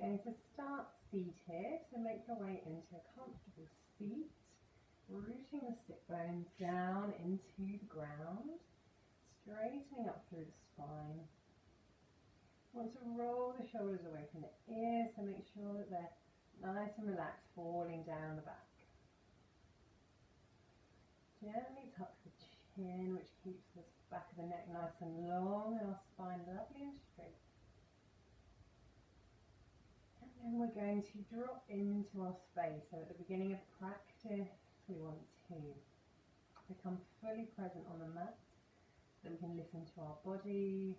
Going to start seated, so make your way into a comfortable seat, rooting the sit bones down into the ground, straightening up through the spine. Want to roll the shoulders away from the ears, so make sure that they're nice and relaxed, falling down the back. Gently tuck the chin, which keeps the back of the neck nice and long and our spine lovely and straight. And we're going to drop into our space. So at the beginning of practice, we want to become fully present on the mat, so that we can listen to our body.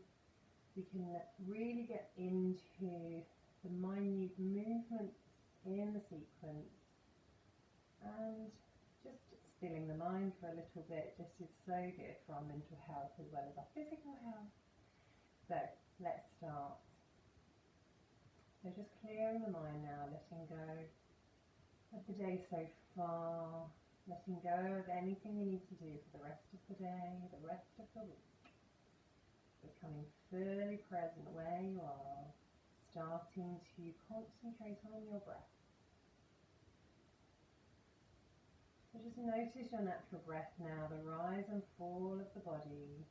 We can really get into the minute movements in the sequence, and just stilling the mind for a little bit just is so good for our mental health as well as our physical health. So let's start. So just clearing the mind now, letting go of the day so far, letting go of anything you need to do for the rest of the day, the rest of the week. Becoming fully present where you are, starting to concentrate on your breath. So just notice your natural breath now, the rise and fall of the body.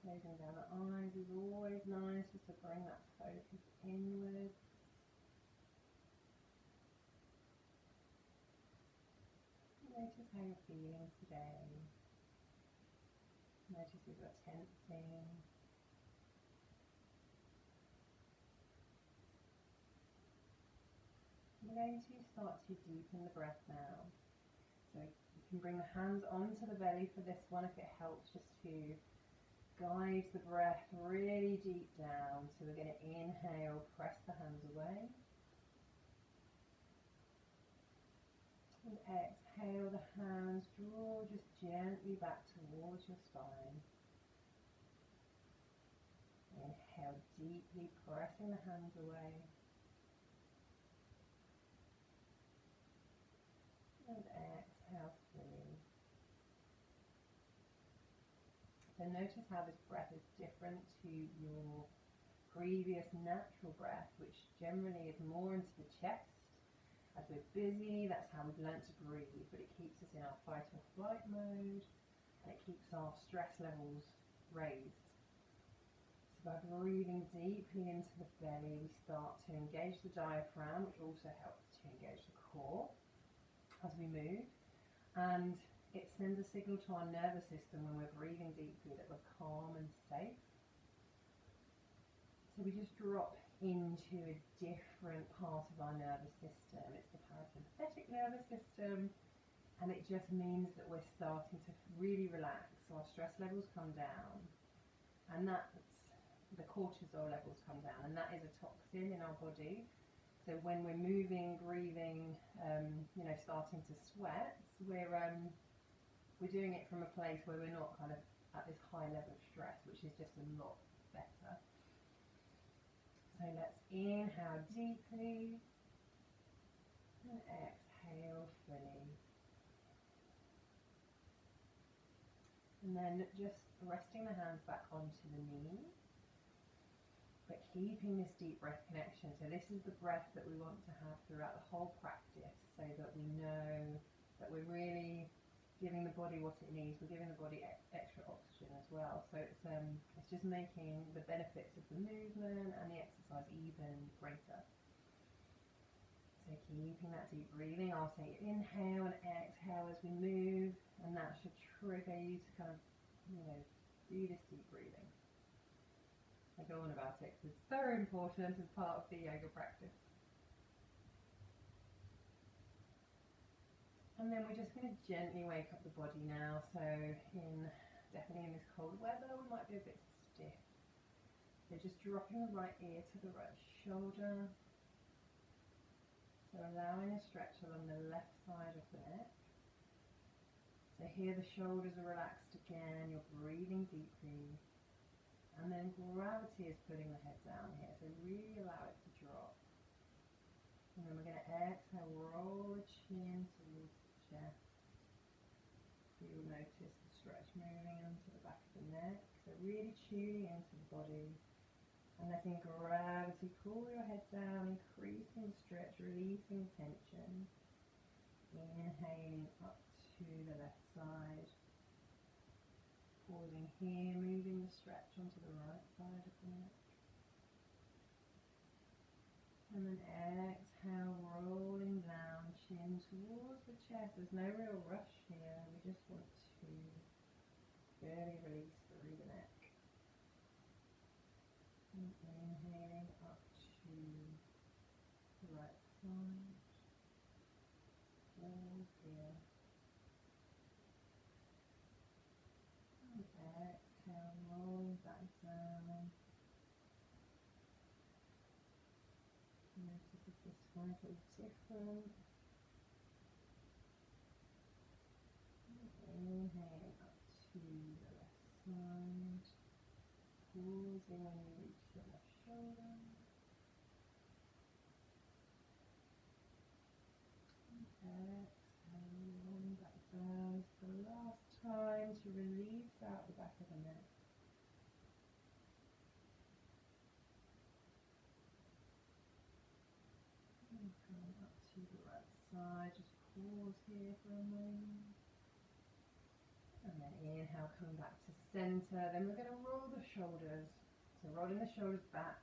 Closing down the eyes is always nice, just to bring that focus inwards. Notice how you're feeling today. Notice if you're tensing. We're going to start to deepen the breath now. So you can bring the hands onto the belly for this one if it helps, just to guide the breath really deep down. So we're going to inhale, press the hands away. And exhale, the hands draw just gently back towards your spine. Inhale deeply, pressing the hands away. And exhale fully. So notice how this breath is different to your previous natural breath, which generally is more into the chest. As we're busy, that's how we've learnt to breathe, but it keeps us in our fight or flight mode, and it keeps our stress levels raised. So by breathing deeply into the belly, we start to engage the diaphragm, which also helps to engage the core as we move, and it sends a signal to our nervous system when we're breathing deeply that we're calm and safe. So we just drop into a different part of our nervous system. It's the parasympathetic nervous system, and it just means that we're starting to really relax. So our stress levels come down, and that's the cortisol levels come down, and that is a toxin in our body. So when we're moving, breathing, starting to sweat, we're doing it from a place where we're not kind of at this high level of stress, which is just a lot better. So let's inhale deeply and exhale fully. And then just resting the hands back onto the knees, but keeping this deep breath connection. So this is the breath that we want to have throughout the whole practice, so that we know that we're really giving the body what it needs. We're giving the body extra oxygen as well. So it's just making the benefits of the movement and the exercise even greater. So keeping that deep breathing. I'll say inhale and exhale as we move, and that should trigger you to kind of, do this deep breathing. I go on about it because it's very important as part of the yoga practice. And then we're just going to gently wake up the body now. So definitely in this cold weather, we might be a bit stiff. So just dropping the right ear to the right shoulder. So allowing a stretch along the left side of the neck. So here the shoulders are relaxed again, you're breathing deeply. And then gravity is pulling the head down here, so really allow it to drop. And then we're going to exhale, roll the chin towards the chest. So you'll notice the stretch moving onto the back of the neck. So really tuning into the body and letting gravity pull your head down, increasing stretch, releasing tension. Inhaling up to the left side. Pausing here, moving the stretch onto the right side of the neck. And then exhale, rolling down, chin towards the chest. There's no real rush here. We just want to really release through the neck. And inhaling up to the right side. Pause here. And exhale, rolling back down. Notice if this one feels different. Inhaling up to the left side. Pausing when you reach the left shoulder. Exhale, rolling back down. It's the last time to release out the back of the neck. And going up to the right side. Just pause here for a moment. And then inhale, coming back to center. Then we're going to roll the shoulders. So rolling the shoulders back,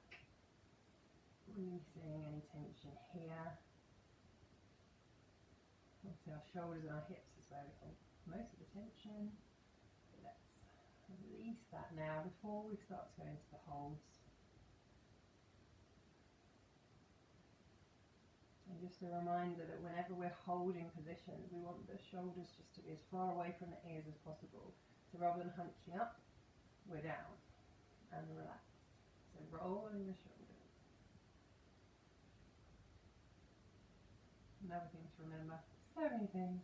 releasing any tension here. Obviously our shoulders and our hips is where we hold most of the tension. So let's release that now before we start to go into the holds. And just a reminder that whenever we're holding positions, we want the shoulders just to be as far away from the ears as possible. So rather than hunching up, we're down and relax. So rolling the shoulders. Another thing to remember, so many things.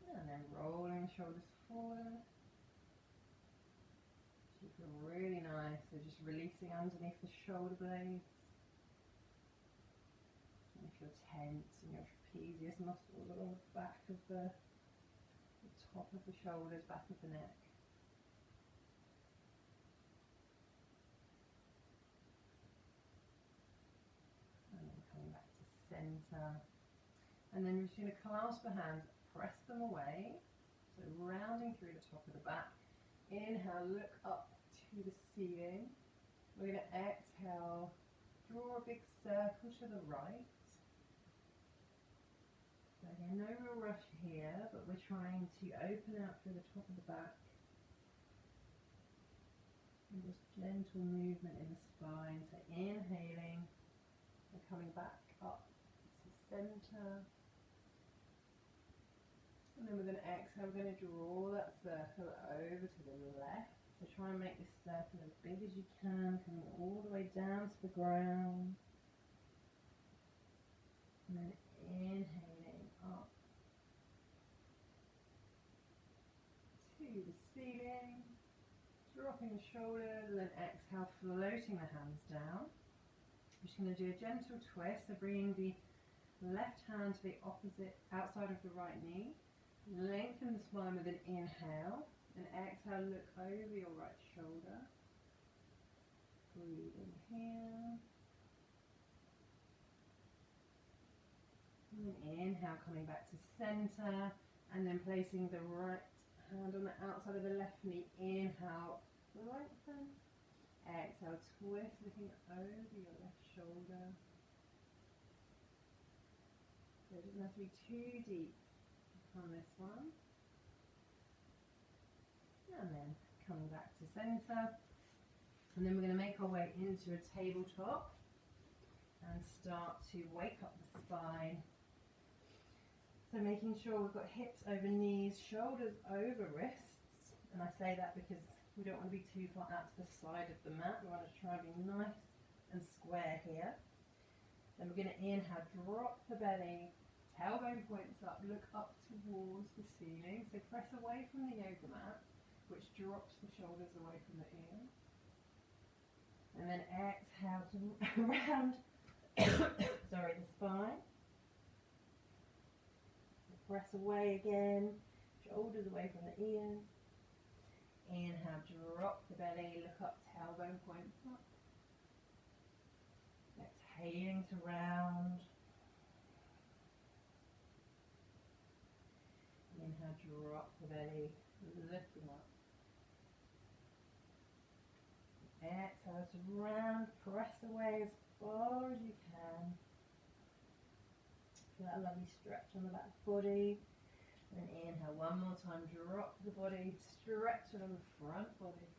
And then rolling the shoulders forward. Should feel really nice. So just releasing underneath the shoulder blades. And if you're tense in your trapezius muscles along the back of the top of the shoulders, back of the neck. Center. And then you're just going to clasp the hands, press them away, so rounding through the top of the back. Inhale, look up to the ceiling. We're going to exhale, draw a big circle to the right. So again, no real rush here, but we're trying to open out through the top of the back. And just gentle movement in the spine, so inhaling and coming back up to center. And then we're going to exhale, we're going to draw that circle over to the left. So try and make this circle as big as you can, coming all the way down to the ground. And then inhaling up to the ceiling, dropping the shoulders, and then exhale, floating the hands down. I'm just going to do a gentle twist, so bringing the left hand to the opposite outside of the right knee. Lengthen the spine with an inhale, and exhale, look over your right shoulder. Breathing here. And then inhale, coming back to center, and then placing the right hand on the outside of the left knee. Inhale, lengthen. Exhale, twist, looking over your left shoulder. So it doesn't have to be too deep on this one. And then coming back to center. And then we're going to make our way into a tabletop and start to wake up the spine. So making sure we've got hips over knees, shoulders over wrists. And I say that because we don't want to be too far out to the side of the mat. We want to try and be nice and square here. Then we're going to inhale, drop the belly, tailbone points up, look up towards the ceiling. So press away from the yoga mat, which drops the shoulders away from the ears. And then exhale to round the spine. Press away again, shoulders away from the ears. Inhale, drop the belly, look up, tailbone point up. Exhaling to round. Inhale, drop the belly, lifting up. Exhale to round, press away as far as you can. Feel that lovely stretch on the back body. And inhale one more time, drop the body, stretch it on the front body.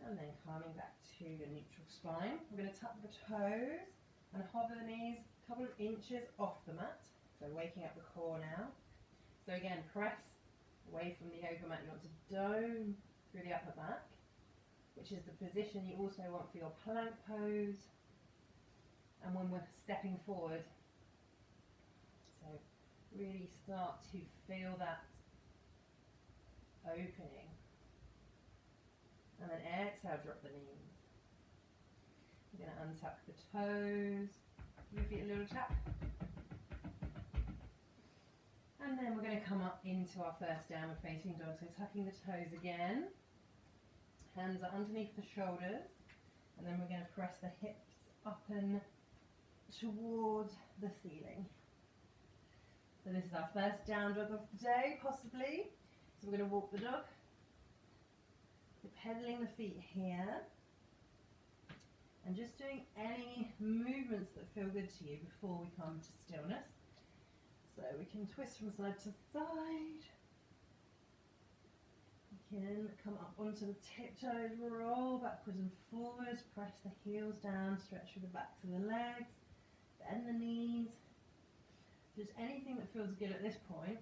And then coming back to your neutral spine. We're going to tuck the toes and hover the knees a couple of inches off the mat. So waking up the core now. So again, press away from the yoga mat. You want to dome through the upper back, which is the position you also want for your plank pose. And when we're stepping forward, so really start to feel that opening. And then exhale, drop the knees. We're going to untuck the toes. Give your feet a little tap. And then we're going to come up into our first downward facing dog. So tucking the toes again. Hands are underneath the shoulders. And then we're going to press the hips up and towards the ceiling. So this is our first down dog of the day, possibly. So we're going to walk the dog. We're pedaling the feet here. And just doing any movements that feel good to you before we come to stillness. So we can twist from side to side. We can come up onto the tiptoes, roll backwards and forwards, press the heels down, stretch through the backs of the legs, bend the knees. Just anything that feels good at this point.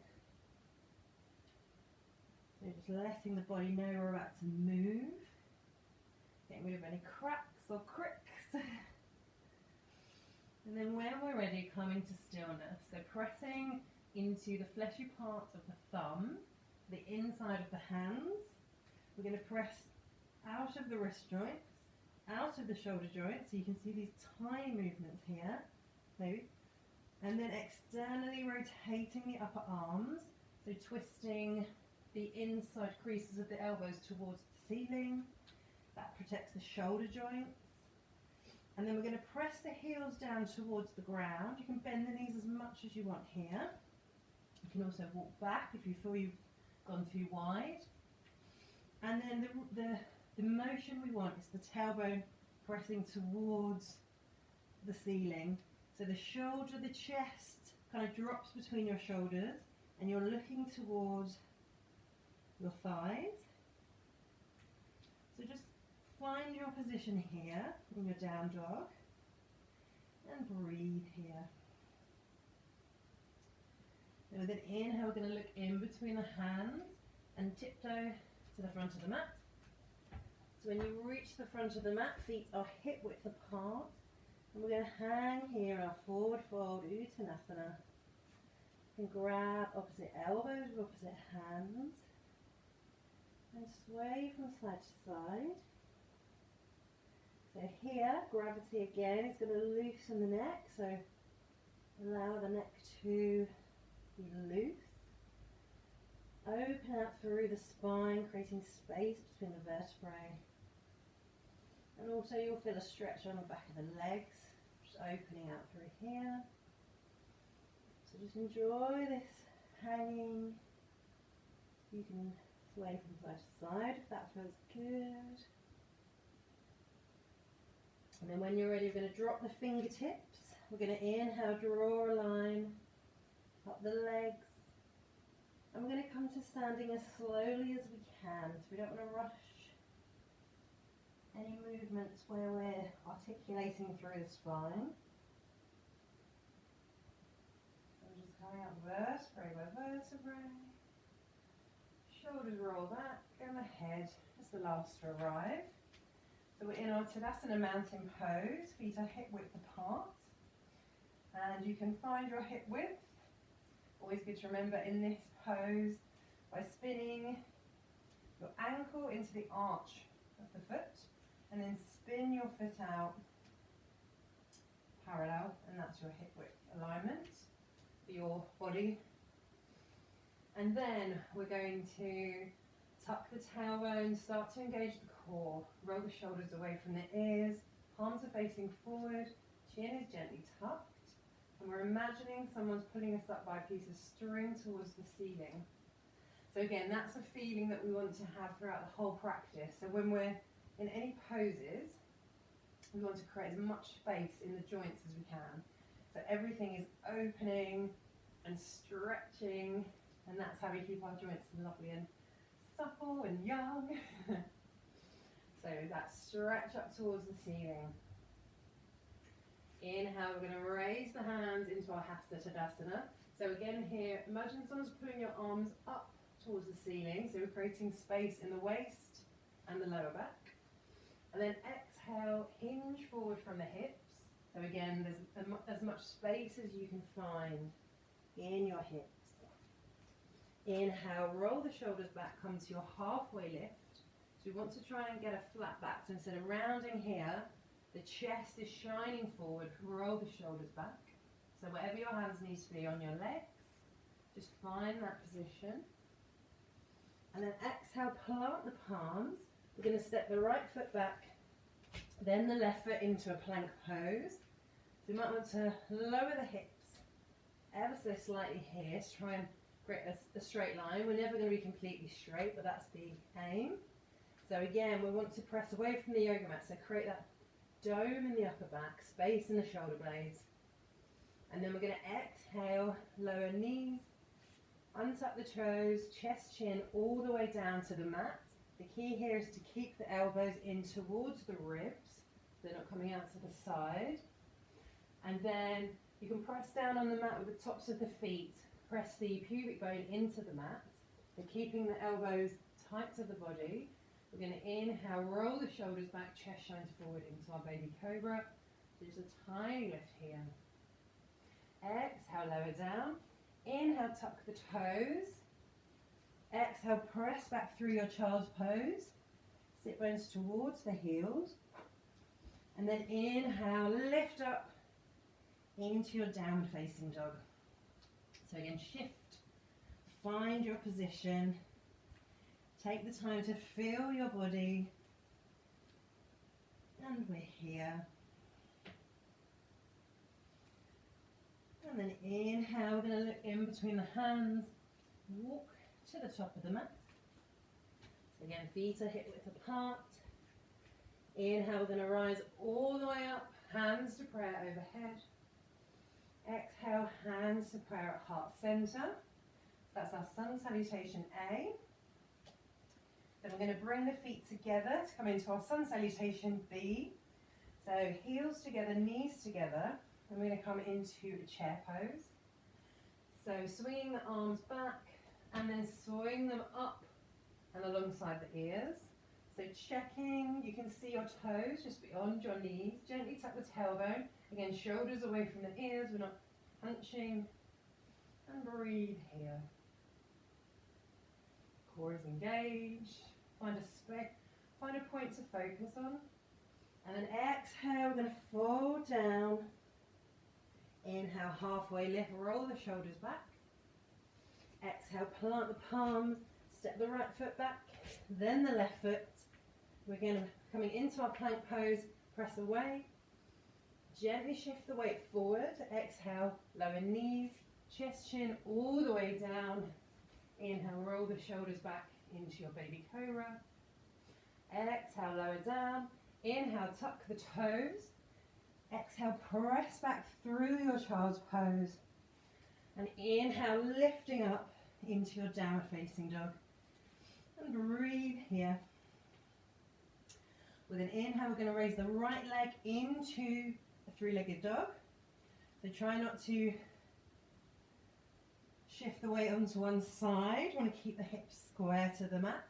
So just letting the body know we're about to move. Getting rid of any cracks or cricks. And then when we're ready, coming to stillness. So pressing into the fleshy parts of the thumb, the inside of the hands. We're going to press out of the wrist joints, out of the shoulder joints. So you can see these tiny movements here. Maybe. And then externally rotating the upper arms. So twisting the inside creases of the elbows towards the ceiling. That protects the shoulder joints. And then we're going to press the heels down towards the ground. You can bend the knees as much as you want here. You can also walk back if you feel you've gone too wide. And then the motion we want is the tailbone pressing towards the ceiling. So the shoulder, the chest kind of drops between your shoulders and you're looking towards your thighs. So just find your position here in your down dog and breathe here. And with an inhale, we're going to look in between the hands and tiptoe to the front of the mat. So when you reach the front of the mat, feet are hip width apart. And we're going to hang here in our forward fold, Uttanasana. And grab opposite elbows with opposite hands. And sway from side to side. So here, gravity again is going to loosen the neck. So allow the neck to be loose. Open out through the spine, creating space between the vertebrae. And also you'll feel a stretch on the back of the legs, just opening out through here. So just enjoy this hanging. You can sway from side to side if that feels good. And then when you're ready, we're going to drop the fingertips. We're going to inhale, draw a line up the legs. And we're going to come to standing as slowly as we can. So we don't want to rush any movements where we're articulating through the spine. So just coming up vertebrae by vertebrae. Shoulders roll back and the head is the last to arrive. So we're in our Tadasana mountain pose. Feet are hip width apart. And you can find your hip width. Always good to remember in this pose by spinning your ankle into the arch of the foot and then spin your foot out parallel, and that's your hip width alignment for your body. And then we're going to tuck the tailbone, start to engage the core, roll the shoulders away from the ears, palms are facing forward, chin is gently tucked, and we're imagining someone's pulling us up by a piece of string towards the ceiling. So again, that's a feeling that we want to have throughout the whole practice. So when we're in any poses, we want to create as much space in the joints as we can. So everything is opening and stretching, and that's how we keep our joints lovely and supple and young. So that stretch up towards the ceiling. Inhale, we're going to raise the hands into our Hasta Tadasana. So again here, imagine someone's pulling your arms up towards the ceiling. So we're creating space in the waist and the lower back. And then exhale, hinge forward from the hips. So again, there's as much space as you can find in your hips. Inhale, roll the shoulders back, come to your halfway lift. So we want to try and get a flat back. So instead of rounding here, the chest is shining forward, roll the shoulders back. So wherever your hands need to be on your legs, just find that position. And then exhale, plant the palms. We're going to step the right foot back, then the left foot into a plank pose. So you might want to lower the hips ever so slightly here to try and create a straight line. We're never going to be completely straight, but that's the aim. So again, we want to press away from the yoga mat, so create that dome in the upper back, space in the shoulder blades. And then we're going to exhale, lower knees, untuck the toes, chest, chin, all the way down to the mat. The key here is to keep the elbows in towards the ribs, so they're not coming out to the side. And then you can press down on the mat with the tops of the feet, press the pubic bone into the mat, and keeping the elbows tight to the body. We're going to inhale, roll the shoulders back, chest shines forward into our baby cobra. There's a tiny lift here. Exhale, lower down. Inhale, tuck the toes. Exhale, press back through your child's pose. Sit bones towards the heels. And then inhale, lift up into your downward facing dog. So again, shift, find your position. Take the time to feel your body. And we're here. And then inhale, we're going to look in between the hands. Walk to the top of the mat. So again, feet are hip width apart. Inhale, we're going to rise all the way up, hands to prayer overhead. Exhale, hands to prayer at heart center. That's our sun salutation A. Then we're going to bring the feet together to come into our sun salutation B. So heels together, knees together. And we're going to come into a chair pose. So swinging the arms back and then swing them up and alongside the ears. So checking, you can see your toes just beyond your knees. Gently tuck the tailbone. Again, shoulders away from the ears. We're not punching. And breathe here. Core is engaged. Find a space, find a point to focus on. And then exhale, we're going to fold down. Inhale, halfway lift, roll the shoulders back. Exhale, plant the palms, step the right foot back, then the left foot. We're going to coming into our plank pose, press away. Gently shift the weight forward. Exhale, lower knees, chest, chin, all the way down. Inhale, roll the shoulders back into your baby cobra. Exhale, lower down. Inhale, tuck the toes. Exhale, press back through your child's pose. And inhale, lifting up into your downward facing dog. And breathe here. With an inhale, we're going to raise the right leg into a three-legged dog. So try not to shift the weight onto one side. You want to keep the hips square to the mat.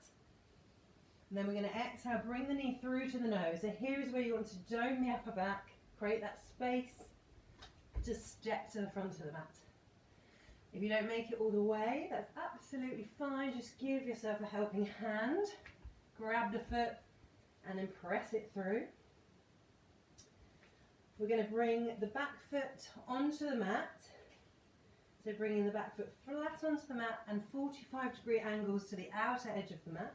And then we're going to exhale, bring the knee through to the nose. So here is where you want to dome the upper back. Create that space to step to the front of the mat. If you don't make it all the way, that's absolutely fine. Just give yourself a helping hand. Grab the foot and then press it through. We're going to bring the back foot onto the mat. So bringing the back foot flat onto the mat and 45-degree angles to the outer edge of the mat.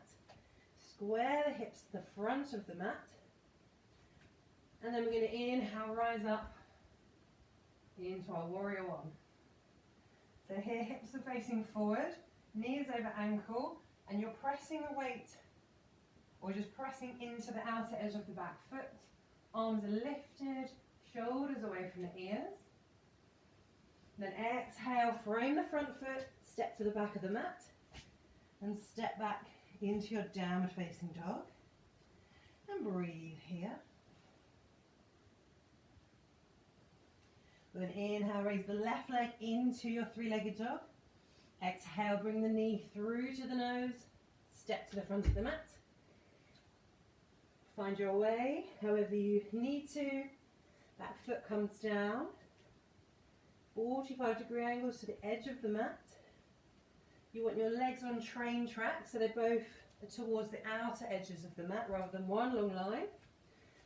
Square the hips to the front of the mat. And then we're going to inhale, rise up into our warrior one. So here, hips are facing forward, knees over ankle, and you're pressing the weight, or just pressing into the outer edge of the back foot. Arms are lifted, shoulders away from the ears. Then exhale, frame the front foot, step to the back of the mat, and step back into your downward facing dog. And breathe here. With an inhale, raise the left leg into your three-legged dog. Exhale, bring the knee through to the nose, step to the front of the mat. Find your way, however you need to. Back foot comes down. 45-degree angles to the edge of the mat. You want your legs on train track, so they're both towards the outer edges of the mat rather than one long line.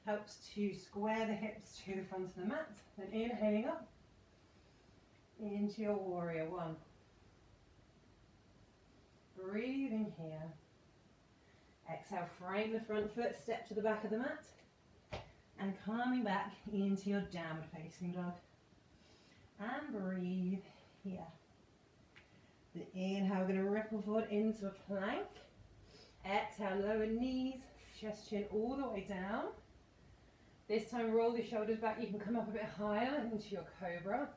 Helps to square the hips to the front of the mat. Then inhaling up into your warrior one. Breathing here. Exhale, frame the front foot, step to the back of the mat. And coming back into your downward facing dog. And breathe here. The inhale, we're going to ripple forward into a plank. Exhale, lower knees, chest chin all the way down. This time roll the shoulders back, you can come up a bit higher into your cobra.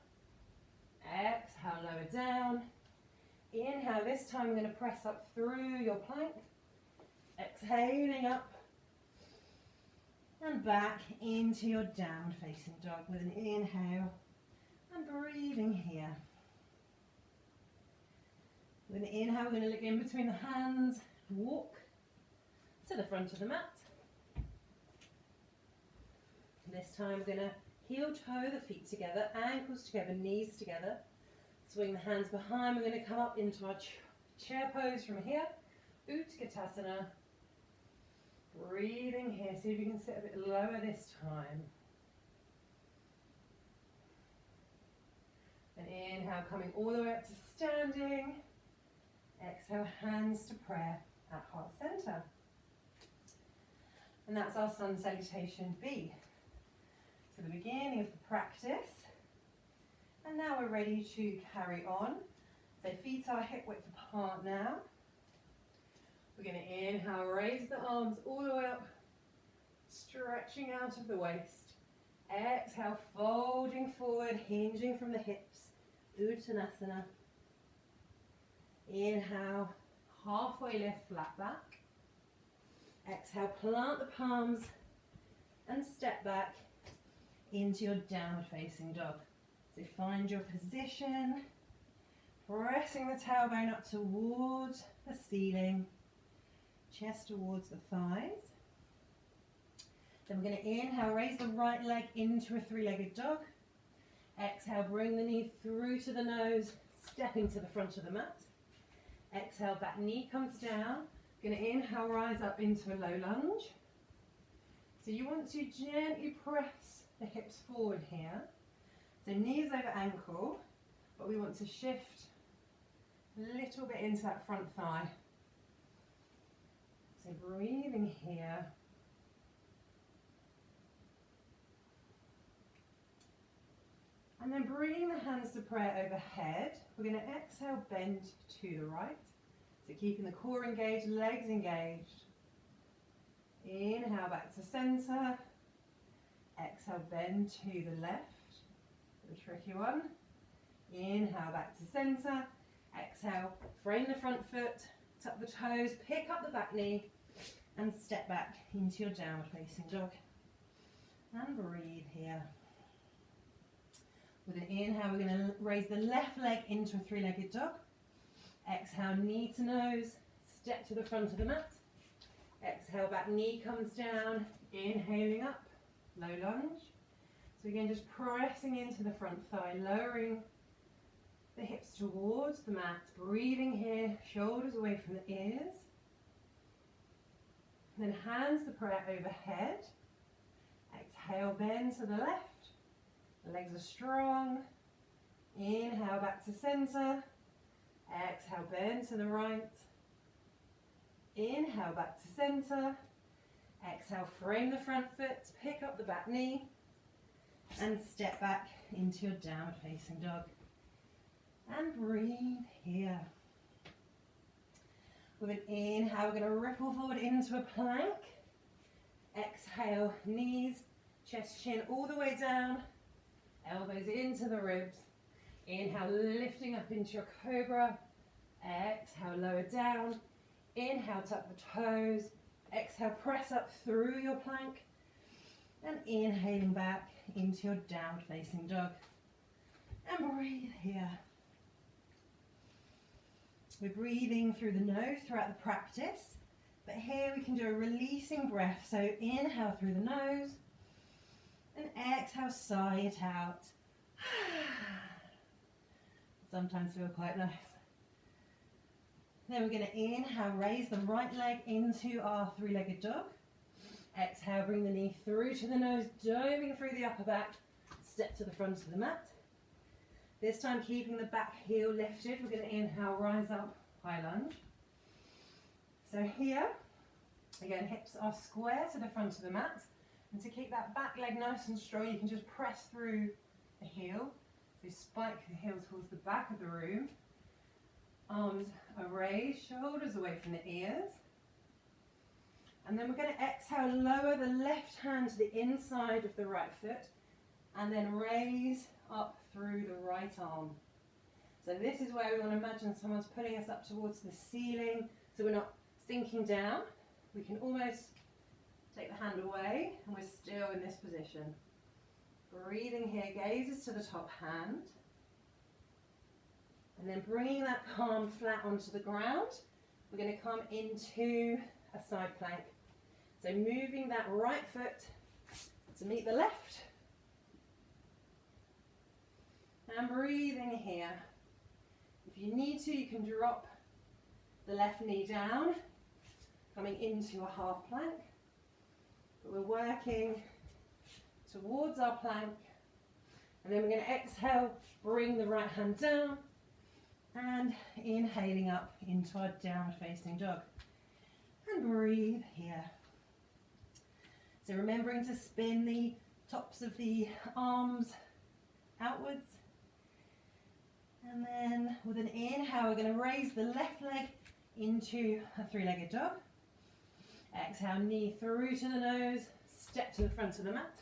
Exhale, lower down. Inhale, this time we're going to press up through your plank. Exhaling up. And back into your downward facing dog with an inhale. And breathing here. With an inhale, we're going to look in between the hands, walk to the front of the mat. This time we're going to heel toe the feet together, ankles together, knees together. Swing the hands behind. We're going to come up into our chair pose from here. Utkatasana. Breathing here. See if you can sit a bit lower this time. And inhale, coming all the way up to standing. Exhale, hands to prayer at heart center. And that's our sun salutation B. So the beginning of the practice. And now we're ready to carry on. So feet are hip width apart now. We're going to inhale, raise the arms all the way up, stretching out of the waist. Exhale, folding forward, hinging from the hips. Uttanasana. Inhale, halfway lift, flat back. Exhale, plant the palms and step back into your downward facing dog. So find your position, pressing the tailbone up towards the ceiling, chest towards the thighs. Then we're going to inhale, raise the right leg into a three-legged dog. Exhale, bring the knee through to the nose, stepping to the front of the mat. Exhale, back knee comes down. Going to inhale, rise up into a low lunge. So you want to gently press the hips forward here. So knees over ankle, but we want to shift a little bit into that front thigh. So breathing here. And then bring the hands to prayer overhead. We're going to exhale, bend to the right. So keeping the core engaged, legs engaged. Inhale back to center. Exhale, bend to the left. The tricky one. Inhale back to center. Exhale, frame the front foot, tuck the toes, pick up the back knee, and step back into your downward facing dog. And breathe here. With an inhale, we're going to raise the left leg into a three-legged dog. Exhale, knee to nose, step to the front of the mat. Exhale, back knee comes down, inhaling up, low lunge. So again, just pressing into the front thigh, lowering the hips towards the mat, breathing here, shoulders away from the ears. Then hands to prayer overhead. Exhale, bend to the left. The legs are strong. Inhale back to center. Exhale, bend to the right. Inhale back to center. Exhale, frame the front foot, pick up the back knee, and step back into your downward facing dog. And breathe here. With an inhale, we're going to ripple forward into a plank. Exhale, knees, chest, chin all the way down. Elbows into the ribs. Inhale, lifting up into your cobra. Exhale, lower down. Inhale, tuck the toes. Exhale, press up through your plank. And inhaling back into your downward facing dog. And breathe here. We're breathing through the nose throughout the practice. But here we can do a releasing breath. So inhale through the nose. And exhale, sigh it out. Sometimes feel quite nice. Then we're going to inhale, raise the right leg into our three-legged dog. Exhale, bring the knee through to the nose, diving through the upper back. Step to the front of the mat. This time keeping the back heel lifted, we're going to inhale, rise up, high lunge. So here, again, hips are square to the front of the mat. And to keep that back leg nice and strong, you can just press through the heel. So spike the heel towards the back of the room. Arms are raised, shoulders away from the ears. And then we're going to exhale, lower the left hand to the inside of the right foot. And then raise up through the right arm. So this is where we want to imagine someone's pulling us up towards the ceiling. So we're not sinking down. We can almost take the hand away and we're still in this position. Breathing here, gazes to the top hand. And then bringing that palm flat onto the ground, we're going to come into a side plank. So moving that right foot to meet the left. And breathing here. If you need to, you can drop the left knee down, coming into a half plank. But we're working towards our plank. And then we're going to exhale, bring the right hand down. And inhaling up into our downward facing dog. And breathe here. So remembering to spin the tops of the arms outwards. And then with an inhale, we're going to raise the left leg into a three-legged dog. Exhale, knee through to the nose, step to the front of the mat.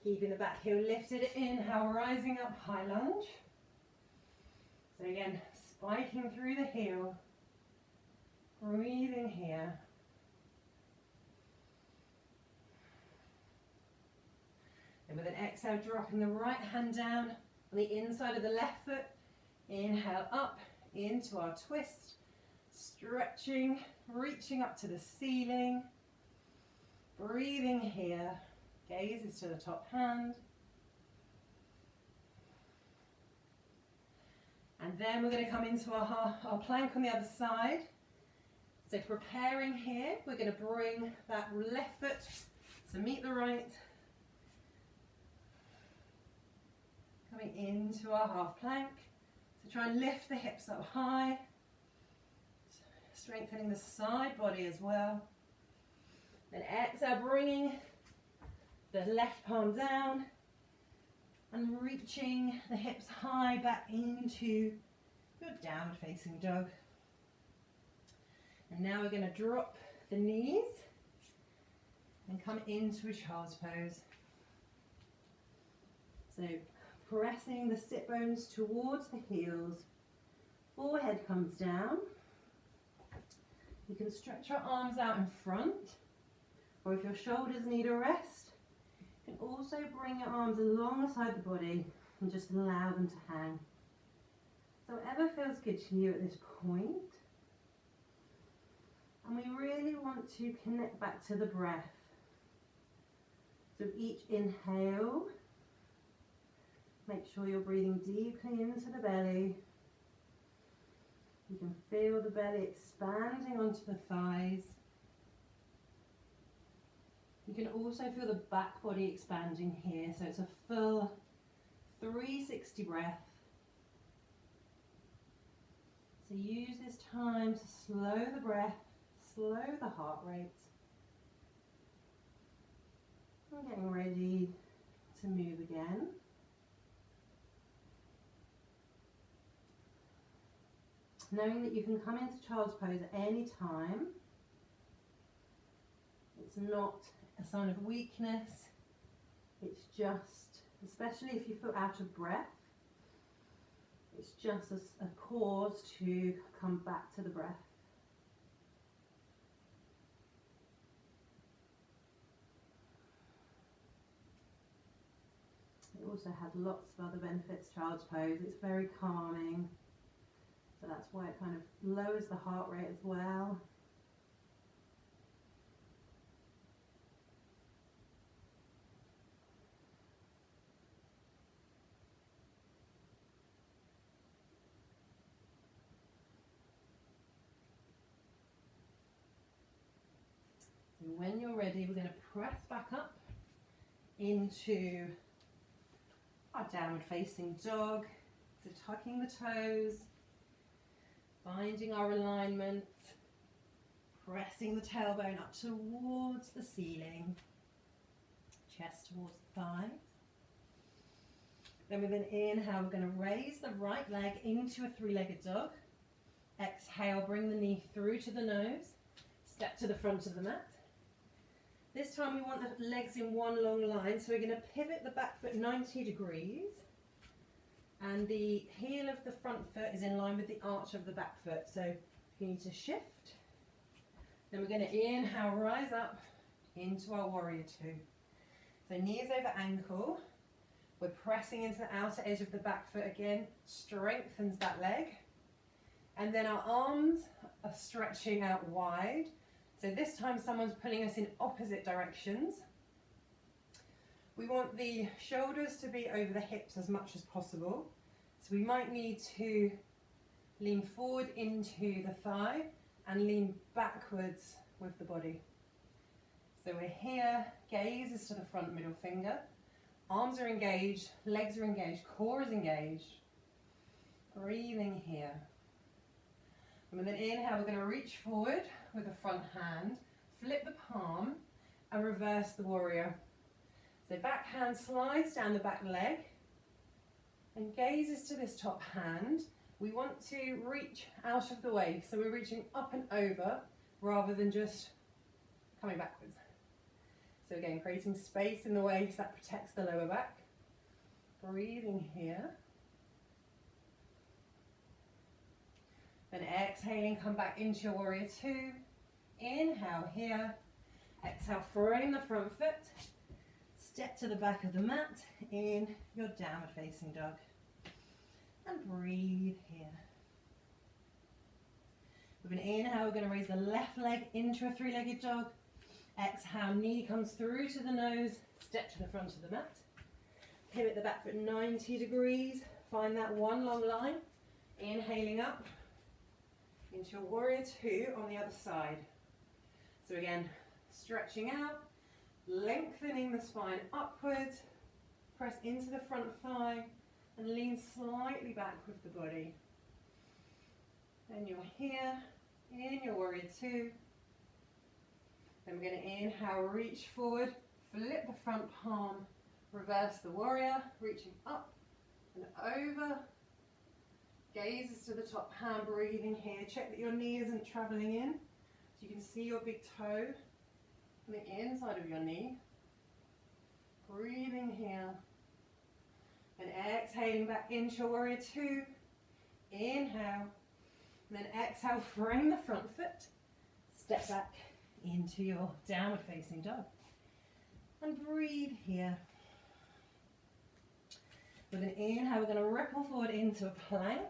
Keeping the back heel lifted, inhale, rising up, high lunge. So again, spiking through the heel, breathing here. And with an exhale, dropping the right hand down on the inside of the left foot. Inhale up into our twist, stretching, reaching up to the ceiling. Breathing here, gazes to the top hand. And then we're going to come into our plank on the other side. So preparing here, we're going to bring that left foot to meet the right. Coming into our half plank. So try and lift the hips up high. Strengthening the side body as well. Then exhale, bringing the left palm down. And reaching the hips high back into your downward facing dog. And now we're going to drop the knees and come into a child's pose. So pressing the sit bones towards the heels, forehead comes down. You can stretch your arms out in front, or if your shoulders need a rest, you can also bring your arms alongside the body and just allow them to hang. So whatever feels good to you at this point. And we really want to connect back to the breath. So each inhale, make sure you're breathing deeply into the belly. You can feel the belly expanding onto the thighs. You can also feel the back body expanding here. So it's a full 360 breath. So use this time to slow the breath, slow the heart rate. I'm getting ready to move again. Knowing that you can come into child's pose at any time. It's not a sign of weakness. It's just, especially if you feel out of breath, it's just a cause to come back to the breath. It also has lots of other benefits, child's pose. It's very calming. So that's why it kind of lowers the heart rate as well. So when you're ready, we're going to press back up into our downward facing dog. So tucking the toes, finding our alignment, pressing the tailbone up towards the ceiling, chest towards the thighs. Then with an inhale, we're going to raise the right leg into a three-legged dog. Exhale, bring the knee through to the nose, step to the front of the mat. This time we want the legs in one long line, so we're going to pivot the back foot 90 degrees. And the heel of the front foot is in line with the arch of the back foot. So if you need to shift, then we're going to inhale, rise up into our warrior two. So knees over ankle. We're pressing into the outer edge of the back foot again, strengthens that leg. And then our arms are stretching out wide. So this time someone's pulling us in opposite directions. We want the shoulders to be over the hips as much as possible. So we might need to lean forward into the thigh and lean backwards with the body. So we're here, gaze is to the front middle finger. Arms are engaged, legs are engaged, core is engaged. Breathing here. And with an inhale, we're going to reach forward with the front hand, flip the palm and reverse the warrior. So back hand slides down the back leg and gazes to this top hand. We want to reach out of the way, so we're reaching up and over rather than just coming backwards. So again, creating space in the waist that protects the lower back. Breathing here. Then exhaling, come back into your warrior two. Inhale here. Exhale, frame the front foot. Step to the back of the mat in your downward facing dog. And breathe here. With an inhale, we're going to raise the left leg into a three-legged dog. Exhale, knee comes through to the nose. Step to the front of the mat. Pivot the back foot 90 degrees. Find that one long line. Inhaling up into your warrior two on the other side. So again, stretching out, lengthening the spine upwards, press into the front thigh and lean slightly back with the body. Then you're here in your warrior two. Then we're going to inhale, reach forward, flip the front palm, reverse the warrior, reaching up and over. Gazes to the top hand, breathing here. Check that your knee isn't traveling in. So you can see your big toe on the inside of your knee. Breathing here. And exhaling back into your warrior two. Inhale. And then exhale, frame the front foot. Step back into your downward facing dog. And breathe here. With an inhale, we're going to ripple forward into a plank.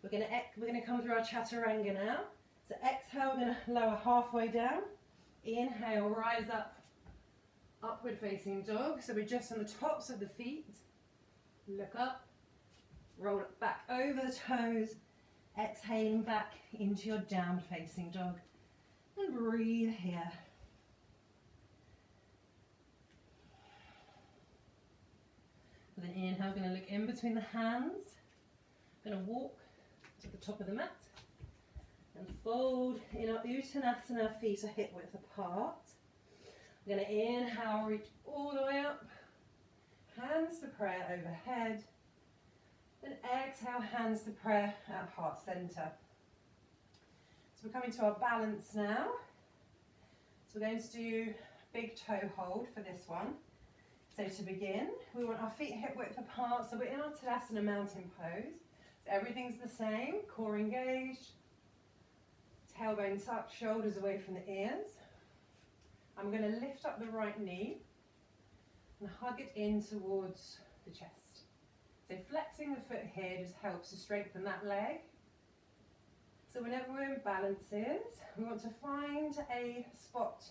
We're going to come through our chaturanga now. So exhale, we're going to lower halfway down. Inhale, rise up, upward facing dog. So we're just on the tops of the feet. Look up, roll it back over the toes. Exhaling back into your downward facing dog. And breathe here. With an inhale, we're going to look in between the hands. We're going to walk to the top of the mat. and fold in our Uttanasana, feet are hip width apart. We're going to inhale, reach all the way up, hands to prayer overhead. Then exhale, hands to prayer at heart center. So we're coming to our balance now. So we're going to do big toe hold for this one. So to begin, we want our feet hip width apart, so we're in our Tadasana mountain pose. So everything's the same, core engaged, tailbone tucked, shoulders away from the ears. I'm going to lift up the right knee and hug it in towards the chest. So flexing the foot here just helps to strengthen that leg. So whenever we're in balances, we want to find a spot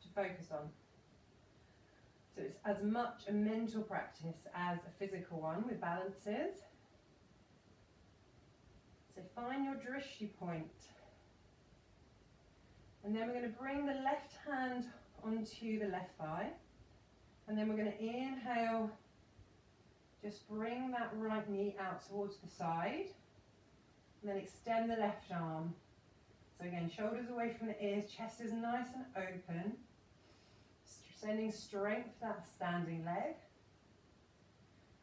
to focus on. So it's as much a mental practice as a physical one with balances. So find your drishti point. And then we're going to bring the left hand onto the left thigh. And then we're going to inhale, just bring that right knee out towards the side. And then extend the left arm. So again, shoulders away from the ears, chest is nice and open. Sending strength to that standing leg.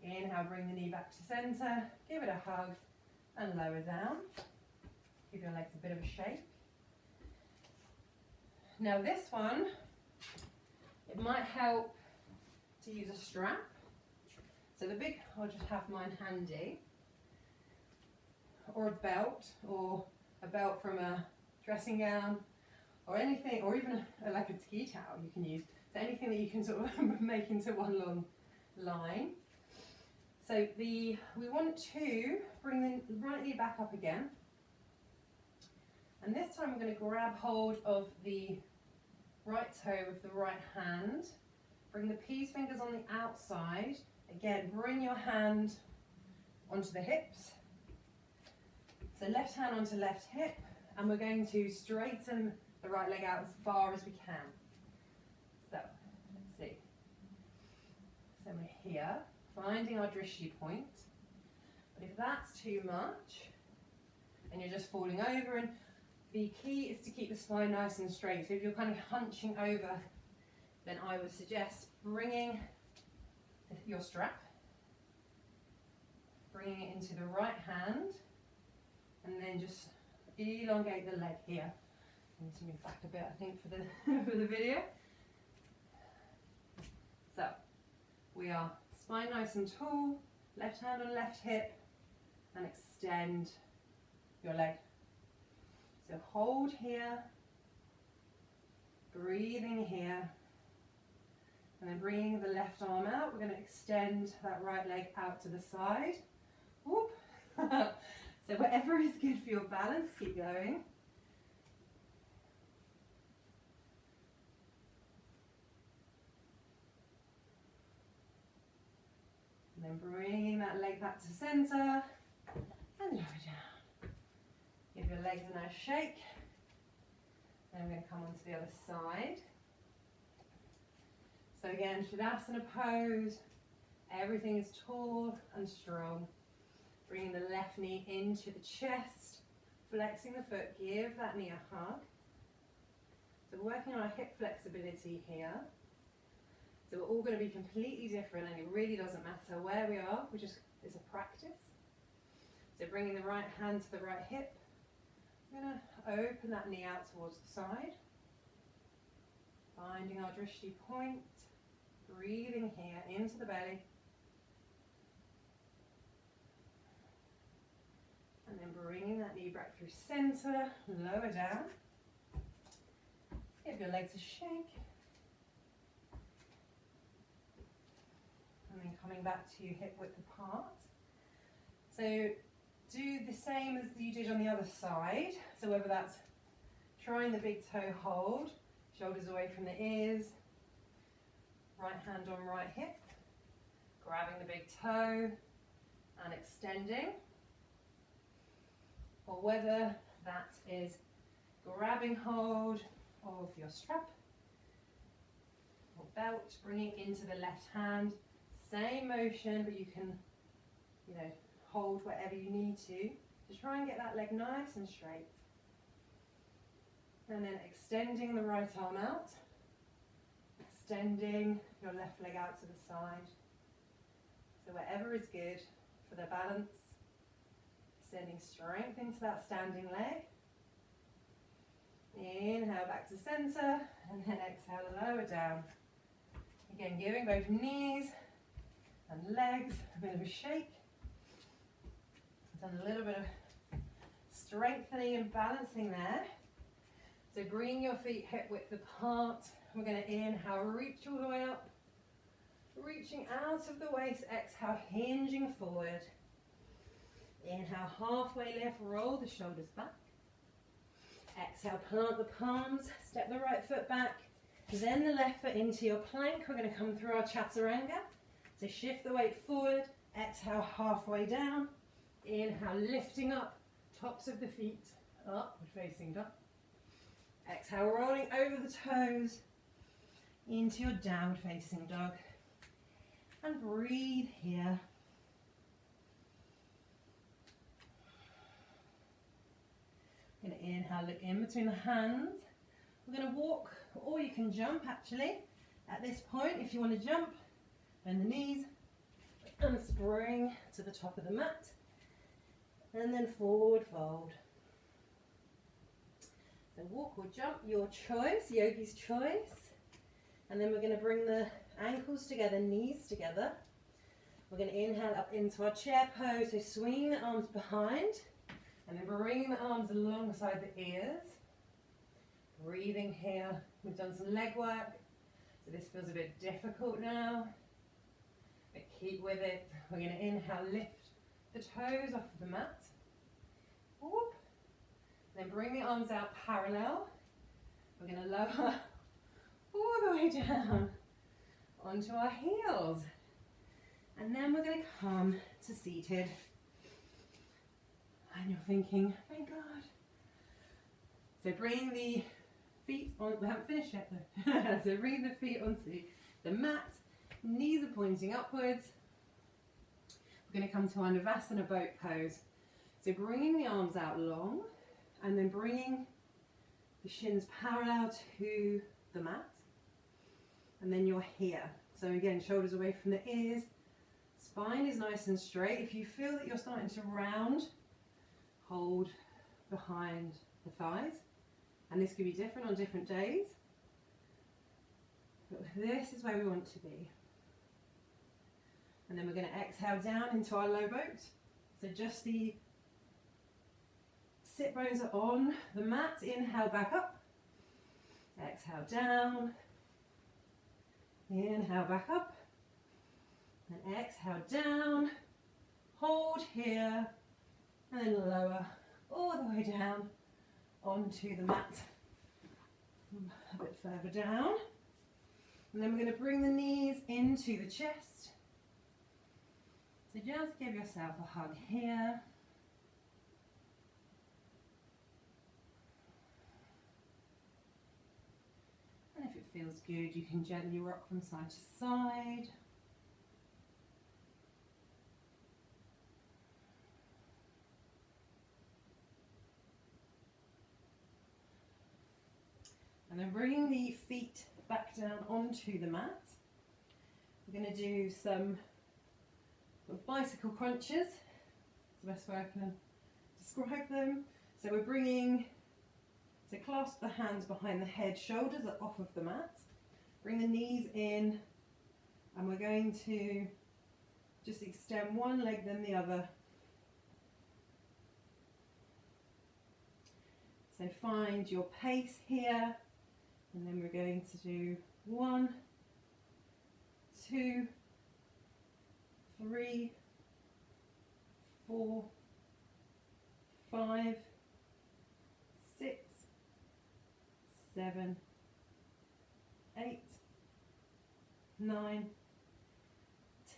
Inhale, bring the knee back to center, give it a hug and lower down. Give your legs a bit of a shake. Now this one, it might help to use a strap. So the big, I'll just have mine handy. Or a belt from a dressing gown, or anything, or even like a ski towel you can use. So anything that you can sort of make into one long line. So we want to bring the right knee back up again. And this time we're going to grab hold of the right toe with the right hand. Bring the peace fingers on the outside. Again, bring your hand onto the hips. So left hand onto left hip. And we're going to straighten the right leg out as far as we can. So, let's see. So we're here, finding our drishti point. But if that's too much, and you're just falling over, and the key is to keep the spine nice and straight. So if you're kind of hunching over, then I would suggest bringing your strap, bringing it into the right hand, and then just elongate the leg here. I need to move back a bit, I think, for the for the video. So we are spine nice and tall, left hand on left hip, and extend your leg. So hold here, breathing here, and then bringing the left arm out. We're going to extend that right leg out to the side. Whoop. So whatever is good for your balance, keep going. And then bringing that leg back to center and lower down. Give your legs a nice shake. Then we're going to come onto the other side. So again, Tadasana pose. Everything is tall and strong. Bringing the left knee into the chest, flexing the foot, give that knee a hug. So we're working on our hip flexibility here. So we're all going to be completely different, and it really doesn't matter where we are, it's a practice. So bringing the right hand to the right hip, we're going to open that knee out towards the side. Finding our drishti point, breathing here into the belly. And then bringing that knee back through center, lower down. Give your legs a shake. And then coming back to hip width apart. So do the same as you did on the other side. So whether that's trying the big toe hold, shoulders away from the ears, right hand on right hip, grabbing the big toe and extending. Or whether that is grabbing hold of your strap or belt, bringing it into the left hand. Same motion, but you can, hold whatever you need to try and get that leg nice and straight. And then extending the right arm out, extending your left leg out to the side. So wherever is good for the balance, sending strength into that standing leg. Inhale back to center, and then exhale, lower down. Again, giving both knees and legs a bit of a shake. Done a little bit of strengthening and balancing there. So bring your feet hip width apart. We're going to inhale, reach all the way up. Reaching out of the waist, exhale, hinging forward. Inhale, halfway lift, roll the shoulders back. Exhale, plant the palms, step the right foot back, then the left foot into your plank. We're going to come through our chaturanga. So shift the weight forward, exhale, halfway down. Inhale, lifting up, tops of the feet, upward facing dog. Exhale, rolling over the toes into your downward facing dog. And breathe here. We're going to inhale, look in between the hands. We're going to walk, or you can jump actually. At this point, if you want to jump, bend the knees and spring to the top of the mat. And then forward fold. So walk or jump, your choice, yogi's choice. And then we're going to bring the ankles together, knees together. We're going to inhale up into our chair pose, so swinging the arms behind. And then bringing the arms alongside the ears. Breathing here. We've done some leg work, so this feels a bit difficult now. But keep with it. We're going to inhale, lift the toes off of the mat. Whoop. Then bring the arms out parallel. We're going to lower all the way down onto our heels. And then we're going to come to seated. And you're thinking, thank God. So bring the feet on, we haven't finished yet though. So bring the feet onto the mat, knees are pointing upwards. We're going to come to our Navasana boat pose. So bringing the arms out long and then bringing the shins parallel to the mat. And then you're here. So again, shoulders away from the ears. Spine is nice and straight. If you feel that you're starting to round, hold behind the thighs, and this could be different on different days, but this is where we want to be. And then we're going to exhale down into our low boat, so just the sit bones are on the mat. Inhale back up, exhale down, inhale back up, and exhale down, hold here, and then lower all the way down onto the mat. A bit further down. And then we're going to bring the knees into the chest. So just give yourself a hug here. And if it feels good, you can gently rock from side to side. And then bringing the feet back down onto the mat. We're going to do some bicycle crunches. That's the best way I can describe them. So we're bringing, so clasp the hands behind the head, shoulders are off of the mat. Bring the knees in, and we're going to just extend one leg then the other. So find your pace here. And then we're going to do 1, 2, 3, 4, 5, 6, 7, 8, 9,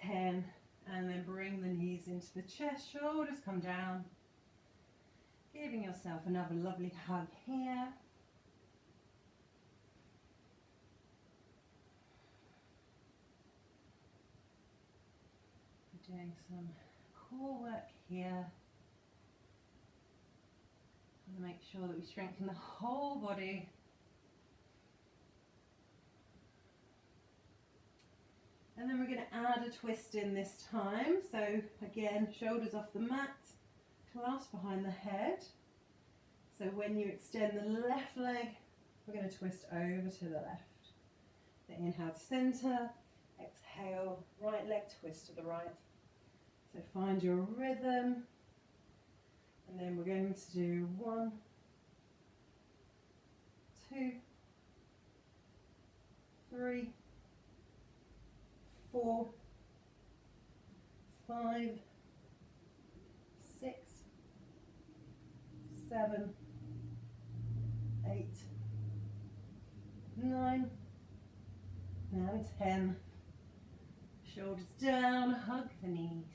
10, and then bring the knees into the chest, shoulders come down, giving yourself another lovely hug here. Doing some core work here. Make sure that we strengthen the whole body. And then we're going to add a twist in this time. So again, shoulders off the mat, clasp behind the head. So when you extend the left leg, we're going to twist over to the left. So inhale to center, exhale, right leg twist to the right. So find your rhythm. And then we're going to do 1, 2, 3, 4, 5, 6, 7, 8, 9, and 10. Shoulders down, hug the knees.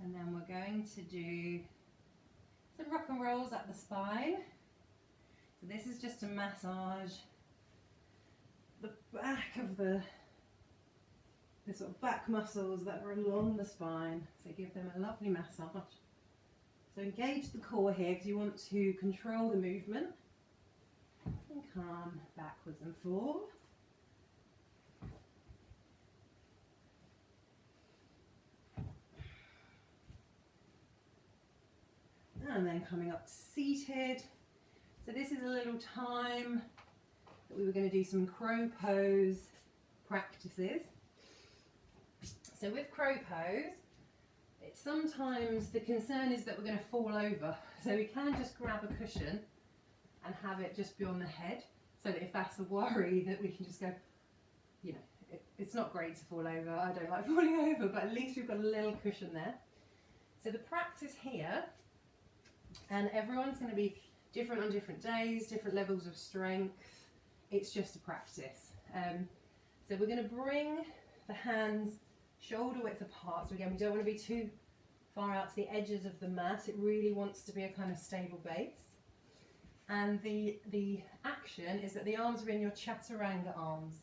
And then we're going to do some rock and rolls up the spine. So this is just to massage the back of the sort of back muscles that are along the spine. So give them a lovely massage. So engage the core here because you want to control the movement and come backwards and forth. And then coming up to seated. So this is a little time that we were going to do some crow pose practices. So with crow pose, it's sometimes the concern is that we're going to fall over. So we can just grab a cushion and have it just be on the head, so that if that's a worry, that we can just go, you know, it's not great to fall over. I don't like falling over, but at least we've got a little cushion there. So the practice here, and everyone's going to be different on different days, different levels of strength. It's just a practice. So we're going to bring the hands shoulder width apart. So again, we don't want to be too far out to the edges of the mat. It really wants to be a kind of stable base. And the action is that the arms are in your chaturanga arms.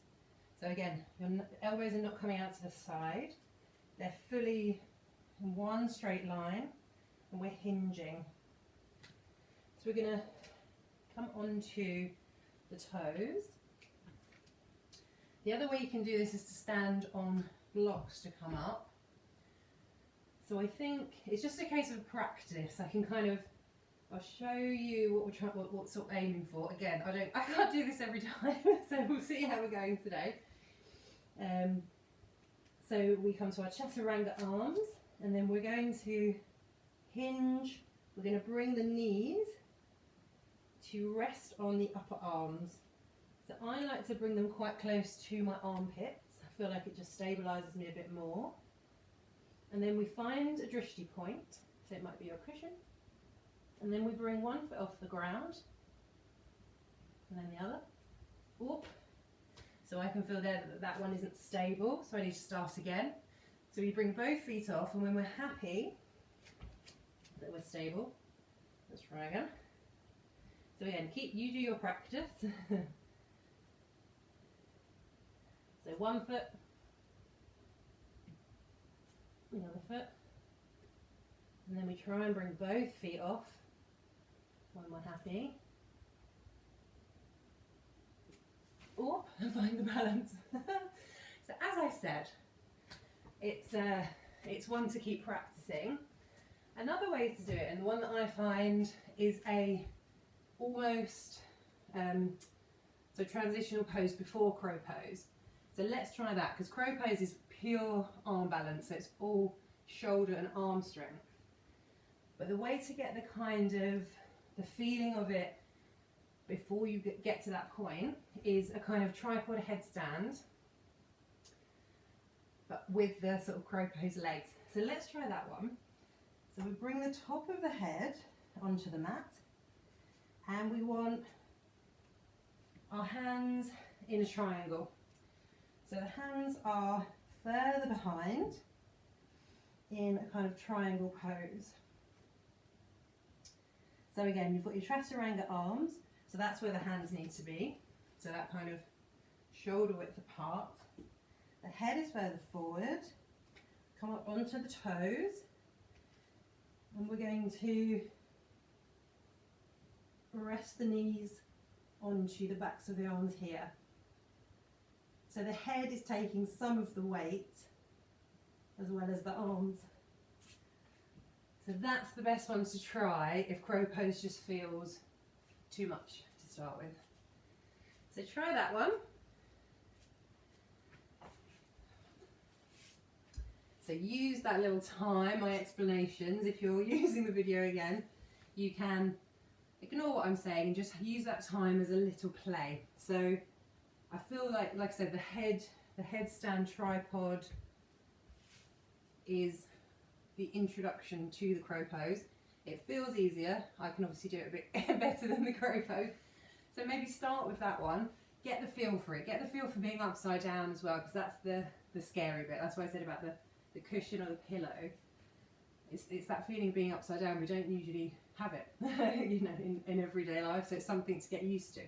So again, your elbows are not coming out to the side. They're fully in one straight line, and we're hinging. So we're going to come onto the toes. The other way you can do this is to stand on blocks to come up. So I think it's just a case of practice. I can kind of, I'll show you what we're trying, what sort of aiming for. Again, I can't do this every time, so we'll see how we're going today. So we come to our chaturanga arms, and then we're going to hinge. We're going to bring the knees to rest on the upper arms. So I like to bring them quite close to my armpits. I feel like it just stabilises me a bit more. And then we find a drishti point, so it might be your cushion. And then we bring one foot off the ground, and then the other. Oop. So I can feel there that that one isn't stable, so I need to start again. So we bring both feet off, and when we're happy that we're stable, let's try again. So again, you do your practice. So one foot, another foot, and then we try and bring both feet off when we're happy. Or find the balance. So as I said, it's one to keep practicing. Another way to do it, and the one that I find is a almost so transitional pose before crow pose. So let's try that, because crow pose is pure arm balance, so it's all shoulder and arm strength. But the way to get the kind of the feeling of it before you get to that point is a kind of tripod headstand, but with the sort of crow pose legs. So let's try that one. So we bring the top of the head onto the mat, and we want our hands in a triangle. So the hands are further behind in a kind of triangle pose. So again, you've got your chaturanga arms, so that's where the hands need to be. So that kind of shoulder width apart. The head is further forward. come up onto the toes, and we're going to rest the knees onto the backs of the arms here. So the head is taking some of the weight as well as the arms. So that's the best one to try if crow pose just feels too much to start with. So try that one. So use that little time, my explanations. If you're using the video again, you can ignore what I'm saying and just use that time as a little play. So I feel like I said, the headstand tripod is the introduction to the crow pose. It feels easier. I can obviously do it a bit better than the crow pose. So maybe start with that one. Get the feel for it. Get the feel for being upside down as well, because that's the scary bit. That's what I said about the cushion or the pillow. It's that feeling of being upside down. We don't usually have it, you know, in everyday life. So it's something to get used to.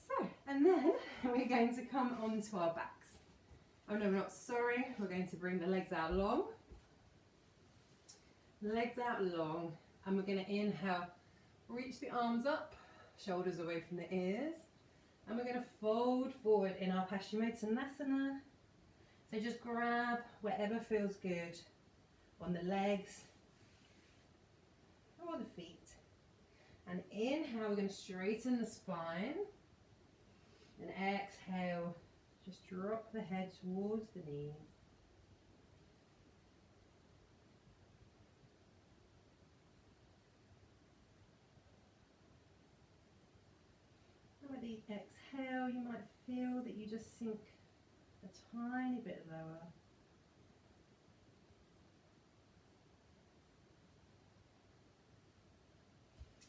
So, and then we're going to come onto our backs. Oh no, we're not, sorry. We're going to bring the legs out long. Legs out long, and we're going to inhale, reach the arms up, shoulders away from the ears, and we're going to fold forward in our Paschimottanasana. So just grab wherever feels good on the legs or the feet, and inhale, we're going to straighten the spine, and exhale, just drop the head towards the knees. With the exhale, you might feel that you just sink a tiny bit lower.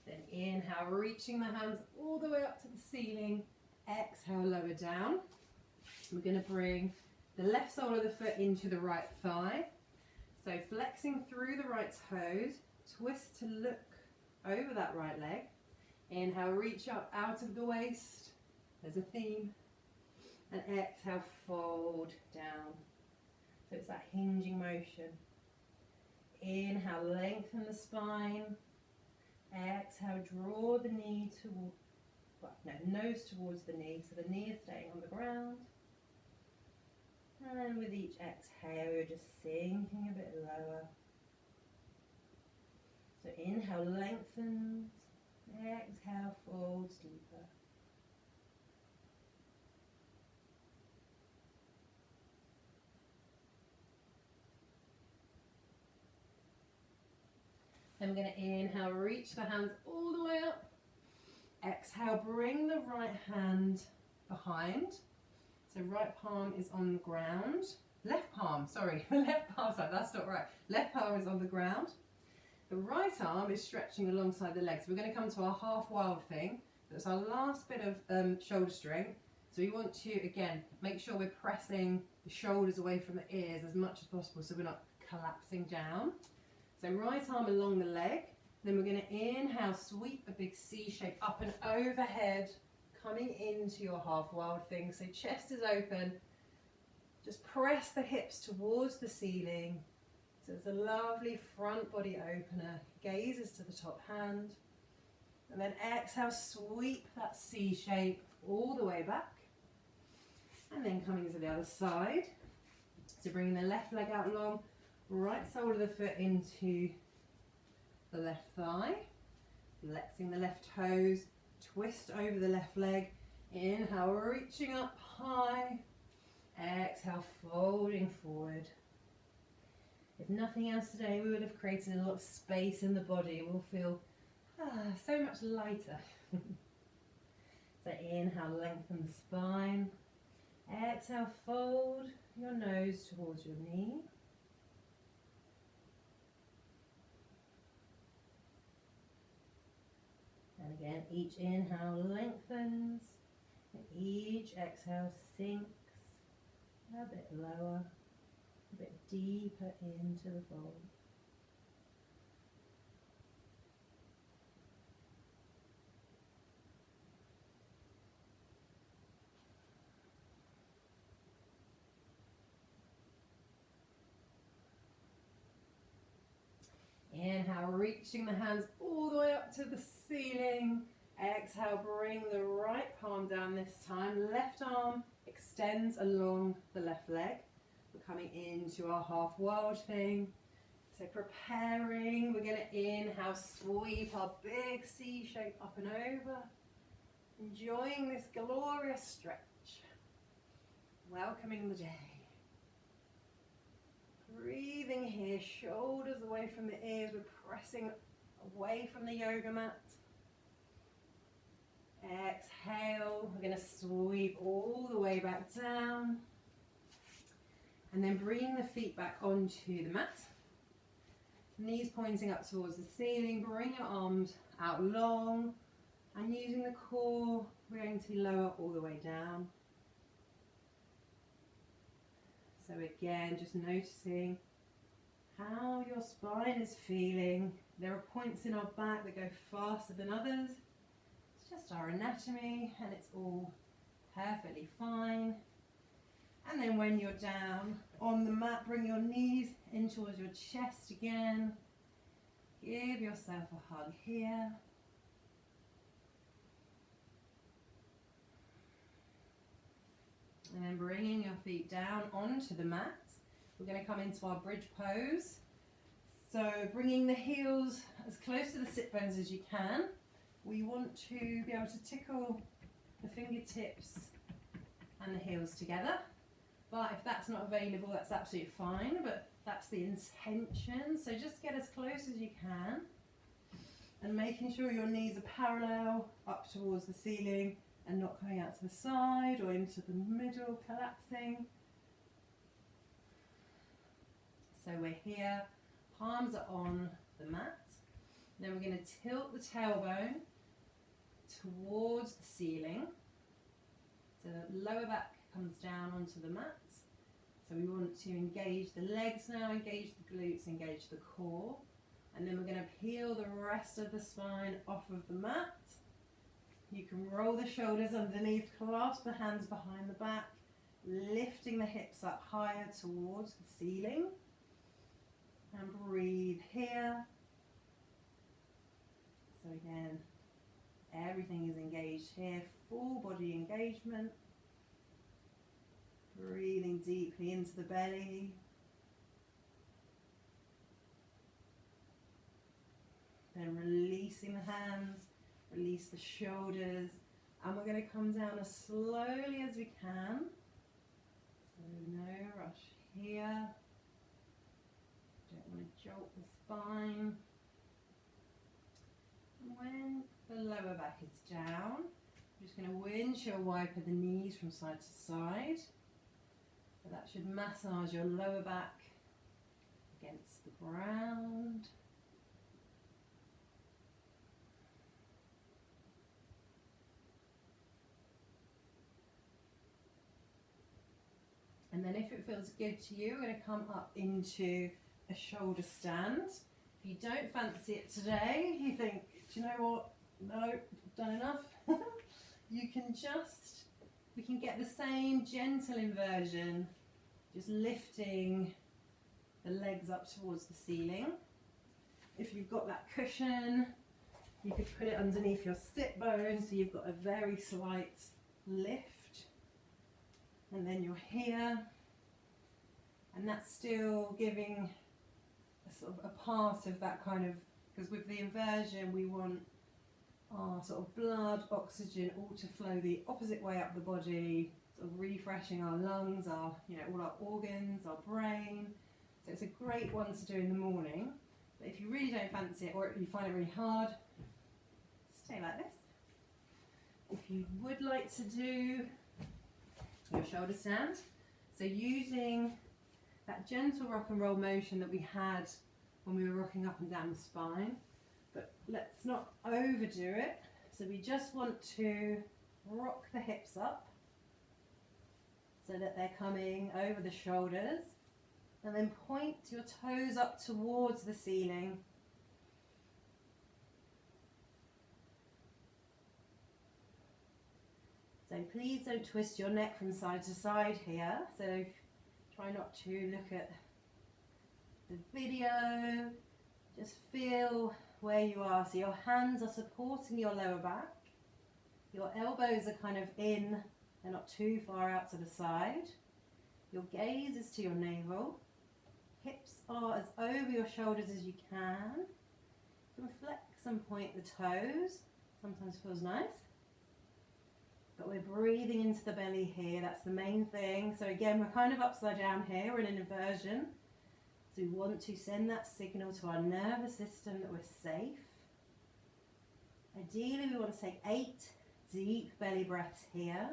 Then inhale, reaching the hands all the way up to the ceiling. Exhale, lower down. We're going to bring the left sole of the foot into the right thigh. So flexing through the right toes, twist to look over that right leg. Inhale, reach up out of the waist. There's a theme. And exhale, fold down. So it's that hinging motion. Inhale, lengthen the spine. Exhale, draw the knee towards, nose towards the knee, so the knee is staying on the ground. And with each exhale, you're just sinking a bit lower. So inhale, lengthens. Exhale, folds deeper. Then we're going to inhale, reach the hands all the way up. Exhale, bring the right hand behind. So right palm is on the ground. Left palm, sorry, left palm, sorry, that's not right. Left palm is on the ground. The right arm is stretching alongside the legs. We're going to come to our half wild thing. That's our last bit of shoulder strength. So we want to, again, make sure we're pressing the shoulders away from the ears as much as possible so we're not collapsing down. So right arm along the leg. Then we're going to inhale, sweep a big C shape up and overhead, coming into your half wild thing. So chest is open. Just press the hips towards the ceiling. So it's a lovely front body opener. Gazes to the top hand. And then exhale, sweep that C shape all the way back. And then coming to the other side. So bringing the left leg out long, right sole of the foot into the left thigh. Flexing the left toes, twist over the left leg. Inhale, reaching up high. Exhale, folding forward. If nothing else today, we would have created a lot of space in the body. We'll feel so much lighter. So inhale, lengthen the spine. Exhale, fold your nose towards your knee. And again, each inhale lengthens, and each exhale sinks a bit lower, a bit deeper into the fold. Inhale, reaching the hands all the way up to the ceiling. Exhale, bring the right palm down this time. Left arm extends along the left leg. We're coming into our half world thing. So preparing, we're going to inhale, sweep our big C shape up and over. Enjoying this glorious stretch. Welcoming the day. Breathing here, shoulders away from the ears. We're pressing away from the yoga mat. Exhale, we're going to sweep all the way back down. And then bring the feet back onto the mat. Knees pointing up towards the ceiling. Bring your arms out long. And using the core, we're going to lower all the way down. So again, just noticing how your spine is feeling. There are points in our back that go faster than others. It's just our anatomy and it's all perfectly fine. And then when you're down on the mat, bring your knees in towards your chest again. Give yourself a hug here. And then bringing your feet down onto the mat. We're going to come into our bridge pose. So bringing the heels as close to the sit bones as you can. We want to be able to tickle the fingertips and the heels together. But if that's not available, that's absolutely fine. But that's the intention. So just get as close as you can. And making sure your knees are parallel up towards the ceiling. And not coming out to the side or into the middle, collapsing. So we're here, palms are on the mat. Then we're going to tilt the tailbone towards the ceiling. So the lower back comes down onto the mat. So we want to engage the legs now, engage the glutes, engage the core. And then we're going to peel the rest of the spine off of the mat. You can roll the shoulders underneath, clasp the hands behind the back, lifting the hips up higher towards the ceiling. And breathe here. So again, everything is engaged here, full body engagement. Breathing deeply into the belly. Then releasing the hands. Release the shoulders, and we're going to come down as slowly as we can. So no rush here. Don't want to jolt the spine. And when the lower back is down, I'm just going to windshield wiper the knees from side to side. So that should massage your lower back against the ground. And then if it feels good to you, we're going to come up into a shoulder stand. If you don't fancy it today, you think, do you know what? No, I've done enough. We can get the same gentle inversion, just lifting the legs up towards the ceiling. If you've got that cushion, you could put it underneath your sit bones, so you've got a very slight lift. And then you're here, and that's still giving a sort of a part of that kind of, because with the inversion we want our sort of blood, oxygen all to flow the opposite way up the body, sort of refreshing our lungs, our, all our organs, our brain. So it's a great one to do in the morning. But if you really don't fancy it, or if you find it really hard, stay like this. If you would like to do your shoulder stand, so using that gentle rock and roll motion that we had when we were rocking up and down the spine, but let's not overdo it. So we just want to rock the hips up so that they're coming over the shoulders, and then point your toes up towards the ceiling. So please don't twist your neck from side to side here. So try not to look at the video. Just feel where you are. So your hands are supporting your lower back. Your elbows are kind of in, they're not too far out to the side. Your gaze is to your navel. Hips are as over your shoulders as you can. You can flex and point the toes. Sometimes feels nice. But we're breathing into the belly here. That's the main thing. So again, we're kind of upside down here. We're in an inversion. So we want to send that signal to our nervous system that we're safe. Ideally, we want to take 8 deep belly breaths here.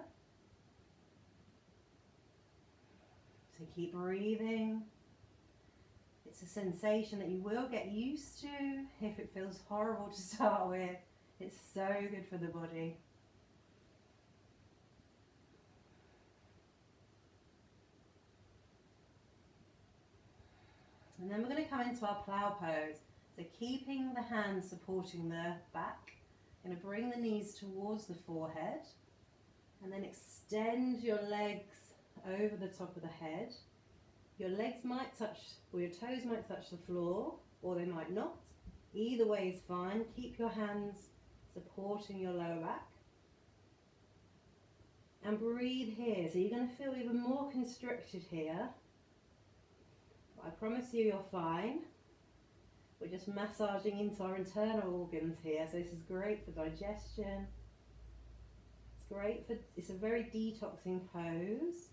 So keep breathing. It's a sensation that you will get used to if it feels horrible to start with. It's so good for the body. And then we're going to come into our plow pose. So keeping the hands supporting the back. Going to bring the knees towards the forehead. And then extend your legs over the top of the head. Your legs might touch, or your toes might touch the floor, or they might not. Either way is fine. Keep your hands supporting your lower back. And breathe here. So you're going to feel even more constricted here. But I promise you, you're fine. We're just massaging into our internal organs here. So this is great for digestion. It's great for, it's a very detoxing pose.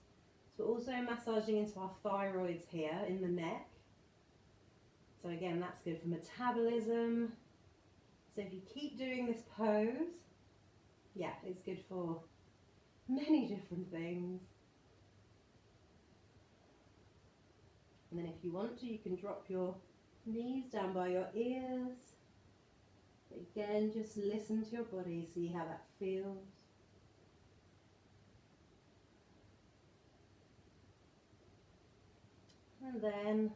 So we're also massaging into our thyroids here in the neck. So again, that's good for metabolism. So if you keep doing this pose, yeah, it's good for many different things. And then if you want to, you can drop your knees down by your ears. Again, just listen to your body, see how that feels. And then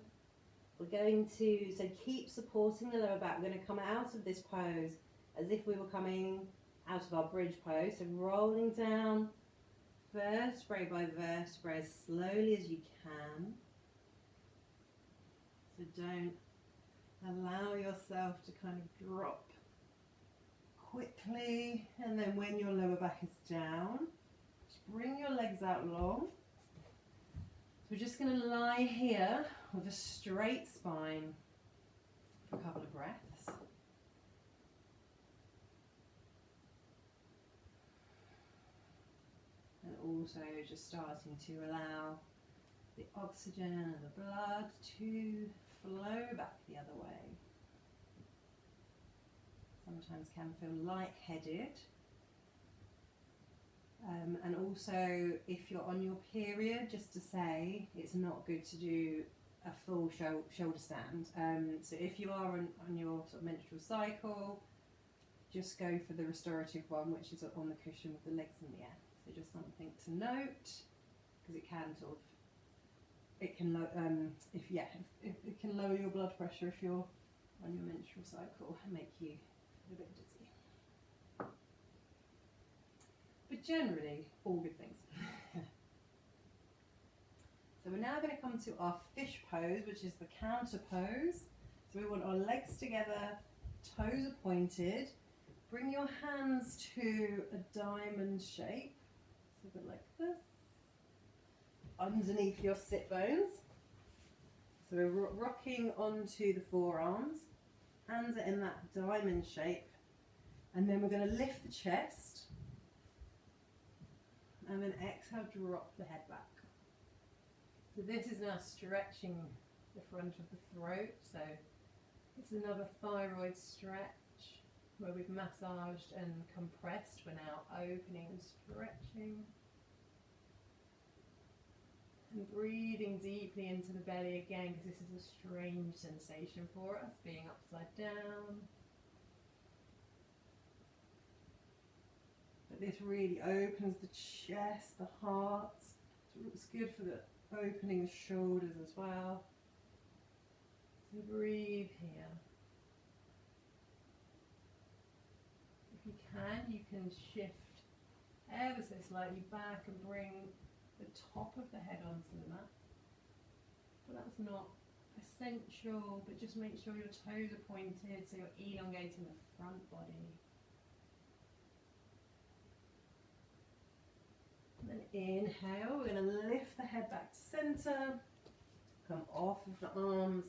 we're going to, so keep supporting the lower back. We're going to come out of this pose as if we were coming out of our bridge pose. So rolling down vertebrae by vertebrae as slowly as you can. So don't allow yourself to kind of drop quickly. And then when your lower back is down, just bring your legs out long. So we're just going to lie here with a straight spine for a couple of breaths. And also just starting to allow the oxygen and the blood to flow back the other way. Sometimes can feel lightheaded. And also, if you're on your period, just to say, it's not good to do a full shoulder stand. So if you are on your sort of menstrual cycle, just go for the restorative one, which is on the cushion with the legs in the air. So just something to note, because it can sort of, it can it can lower your blood pressure if you're on your menstrual cycle and make you feel a bit dizzy. But generally, all good things. So we're now going to come to our fish pose, which is the counter pose. So we want our legs together, toes are pointed. Bring your hands to a diamond shape, so a bit like this, underneath your sit bones. So we're rocking onto the forearms. Hands are in that diamond shape. And then we're going to lift the chest. And then exhale, drop the head back. So this is now stretching the front of the throat. So it's another thyroid stretch where we've massaged and compressed. We're now opening and stretching. And breathing deeply into the belly again, because this is a strange sensation for us, being upside down. But this really opens the chest, the heart. It's good for the opening the shoulders as well. So breathe here. If you can shift ever so slightly back and bring the top of the head onto the mat. But that's not essential, but just make sure your toes are pointed so you're elongating the front body. And then inhale, we're going to lift the head back to centre, come off of the arms,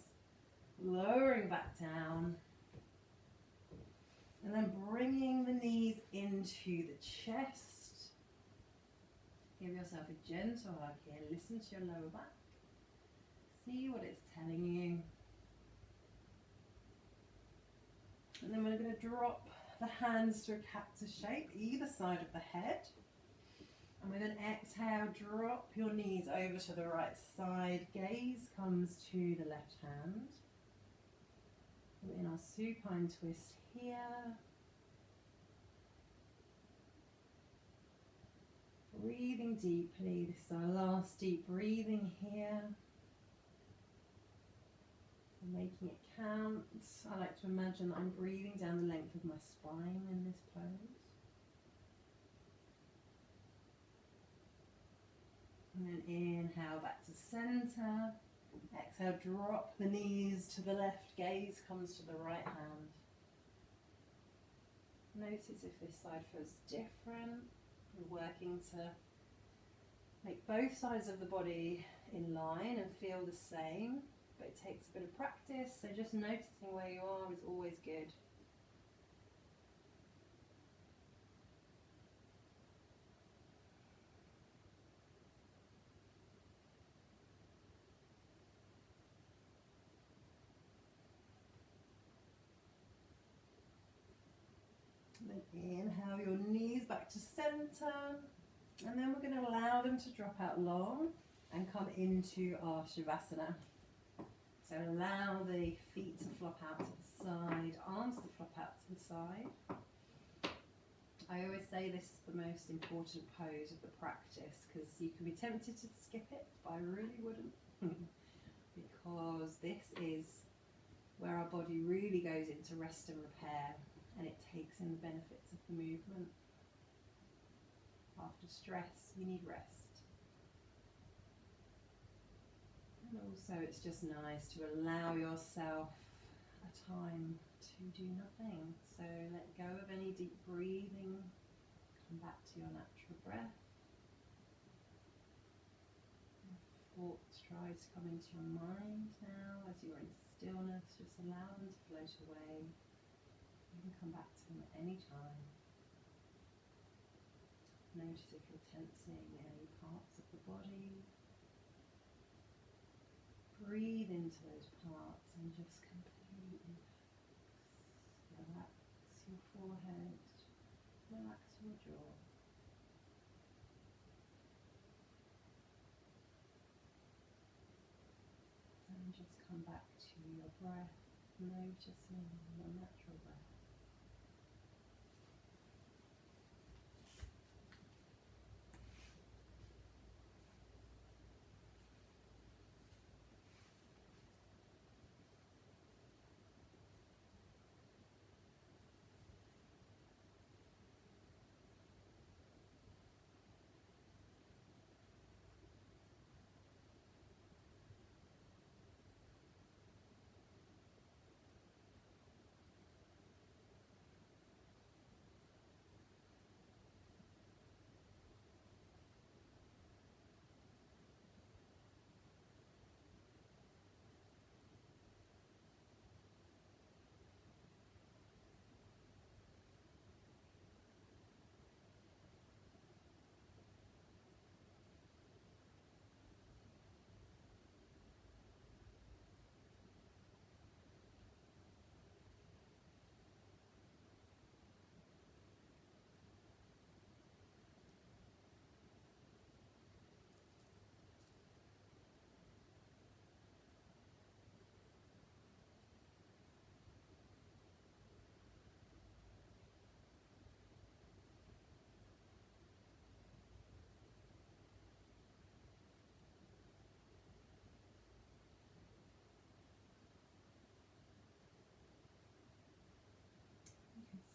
lowering back down, and then bringing the knees into the chest. Give yourself a gentle hug here, listen to your lower back, see what it's telling you. And then we're going to drop the hands to a cactus shape, either side of the head. And with an exhale, drop your knees over to the right side. Gaze comes to the left hand. We're in our supine twist here. Breathing deeply. This is our last deep breathing here. Making it count. I like to imagine that I'm breathing down the length of my spine in this pose. And then inhale back to centre. Exhale, drop the knees to the left. Gaze comes to the right hand. Notice if this side feels different. We're working to make both sides of the body in line and feel the same. But it takes a bit of practice, so just noticing where you are is always good. Then inhale your knees back to centre, and then we're going to allow them to drop out long and come into our Shavasana. So allow the feet to flop out to the side, arms to flop out to the side. I always say this is the most important pose of the practice because you can be tempted to skip it, but I really wouldn't. Because this is where our body really goes into rest and repair, and it takes in the benefits of the movement. After stress, you need rest. And also it's just nice to allow yourself a time to do nothing. So let go of any deep breathing, come back to your natural breath. Thoughts try to come into your mind now as you're in stillness, just allow them to float away. You can come back to them at any time. Notice if you're tensing any parts of the body. Breathe into those parts and just completely relax your forehead, relax your jaw. And just come back to your breath, noticing your natural breath.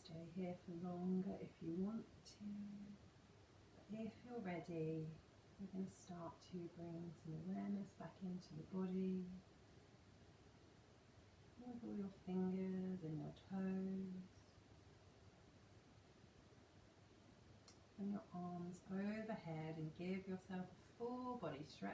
Stay here for longer if you want to. But if you're ready, we're going to start to bring some awareness back into the body. with all your fingers and your toes. And your arms overhead and give yourself a full body stretch.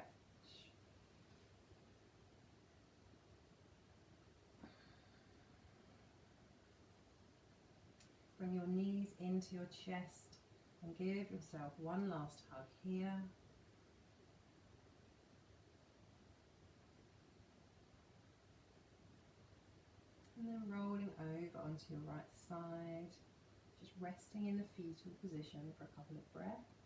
Bring your knees into your chest and give yourself one last hug here. And then rolling over onto your right side, just resting in the fetal position for a couple of breaths.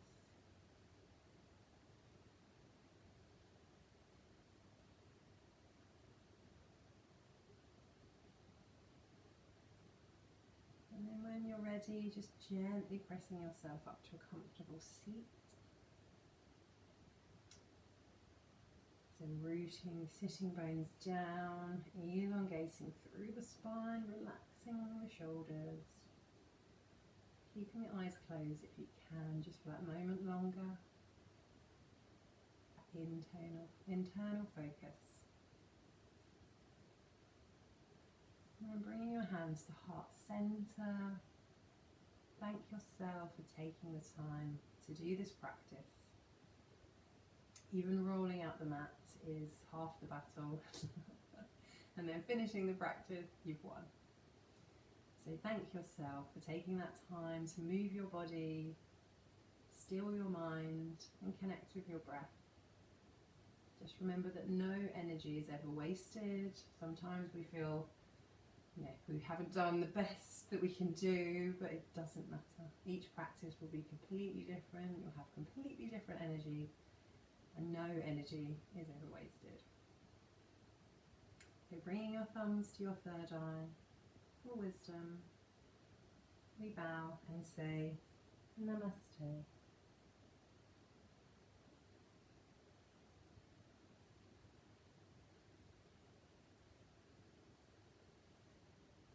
And then when you're ready, just gently pressing yourself up to a comfortable seat. So rooting, sitting bones down, elongating through the spine, relaxing the shoulders. Keeping your eyes closed if you can, just for that moment longer. Internal focus. And then bringing your hands to heart center. Thank yourself for taking the time to do this practice. Even rolling out the mat is half the battle. And then finishing the practice, you've won. So thank yourself for taking that time to move your body, still your mind, and connect with your breath. Just remember that no energy is ever wasted. Sometimes we feel we haven't done the best that we can do, but it doesn't matter. Each practice will be completely different. You'll have completely different energy, and no energy is ever wasted. So bringing your thumbs to your third eye for wisdom, we bow and say Namaste.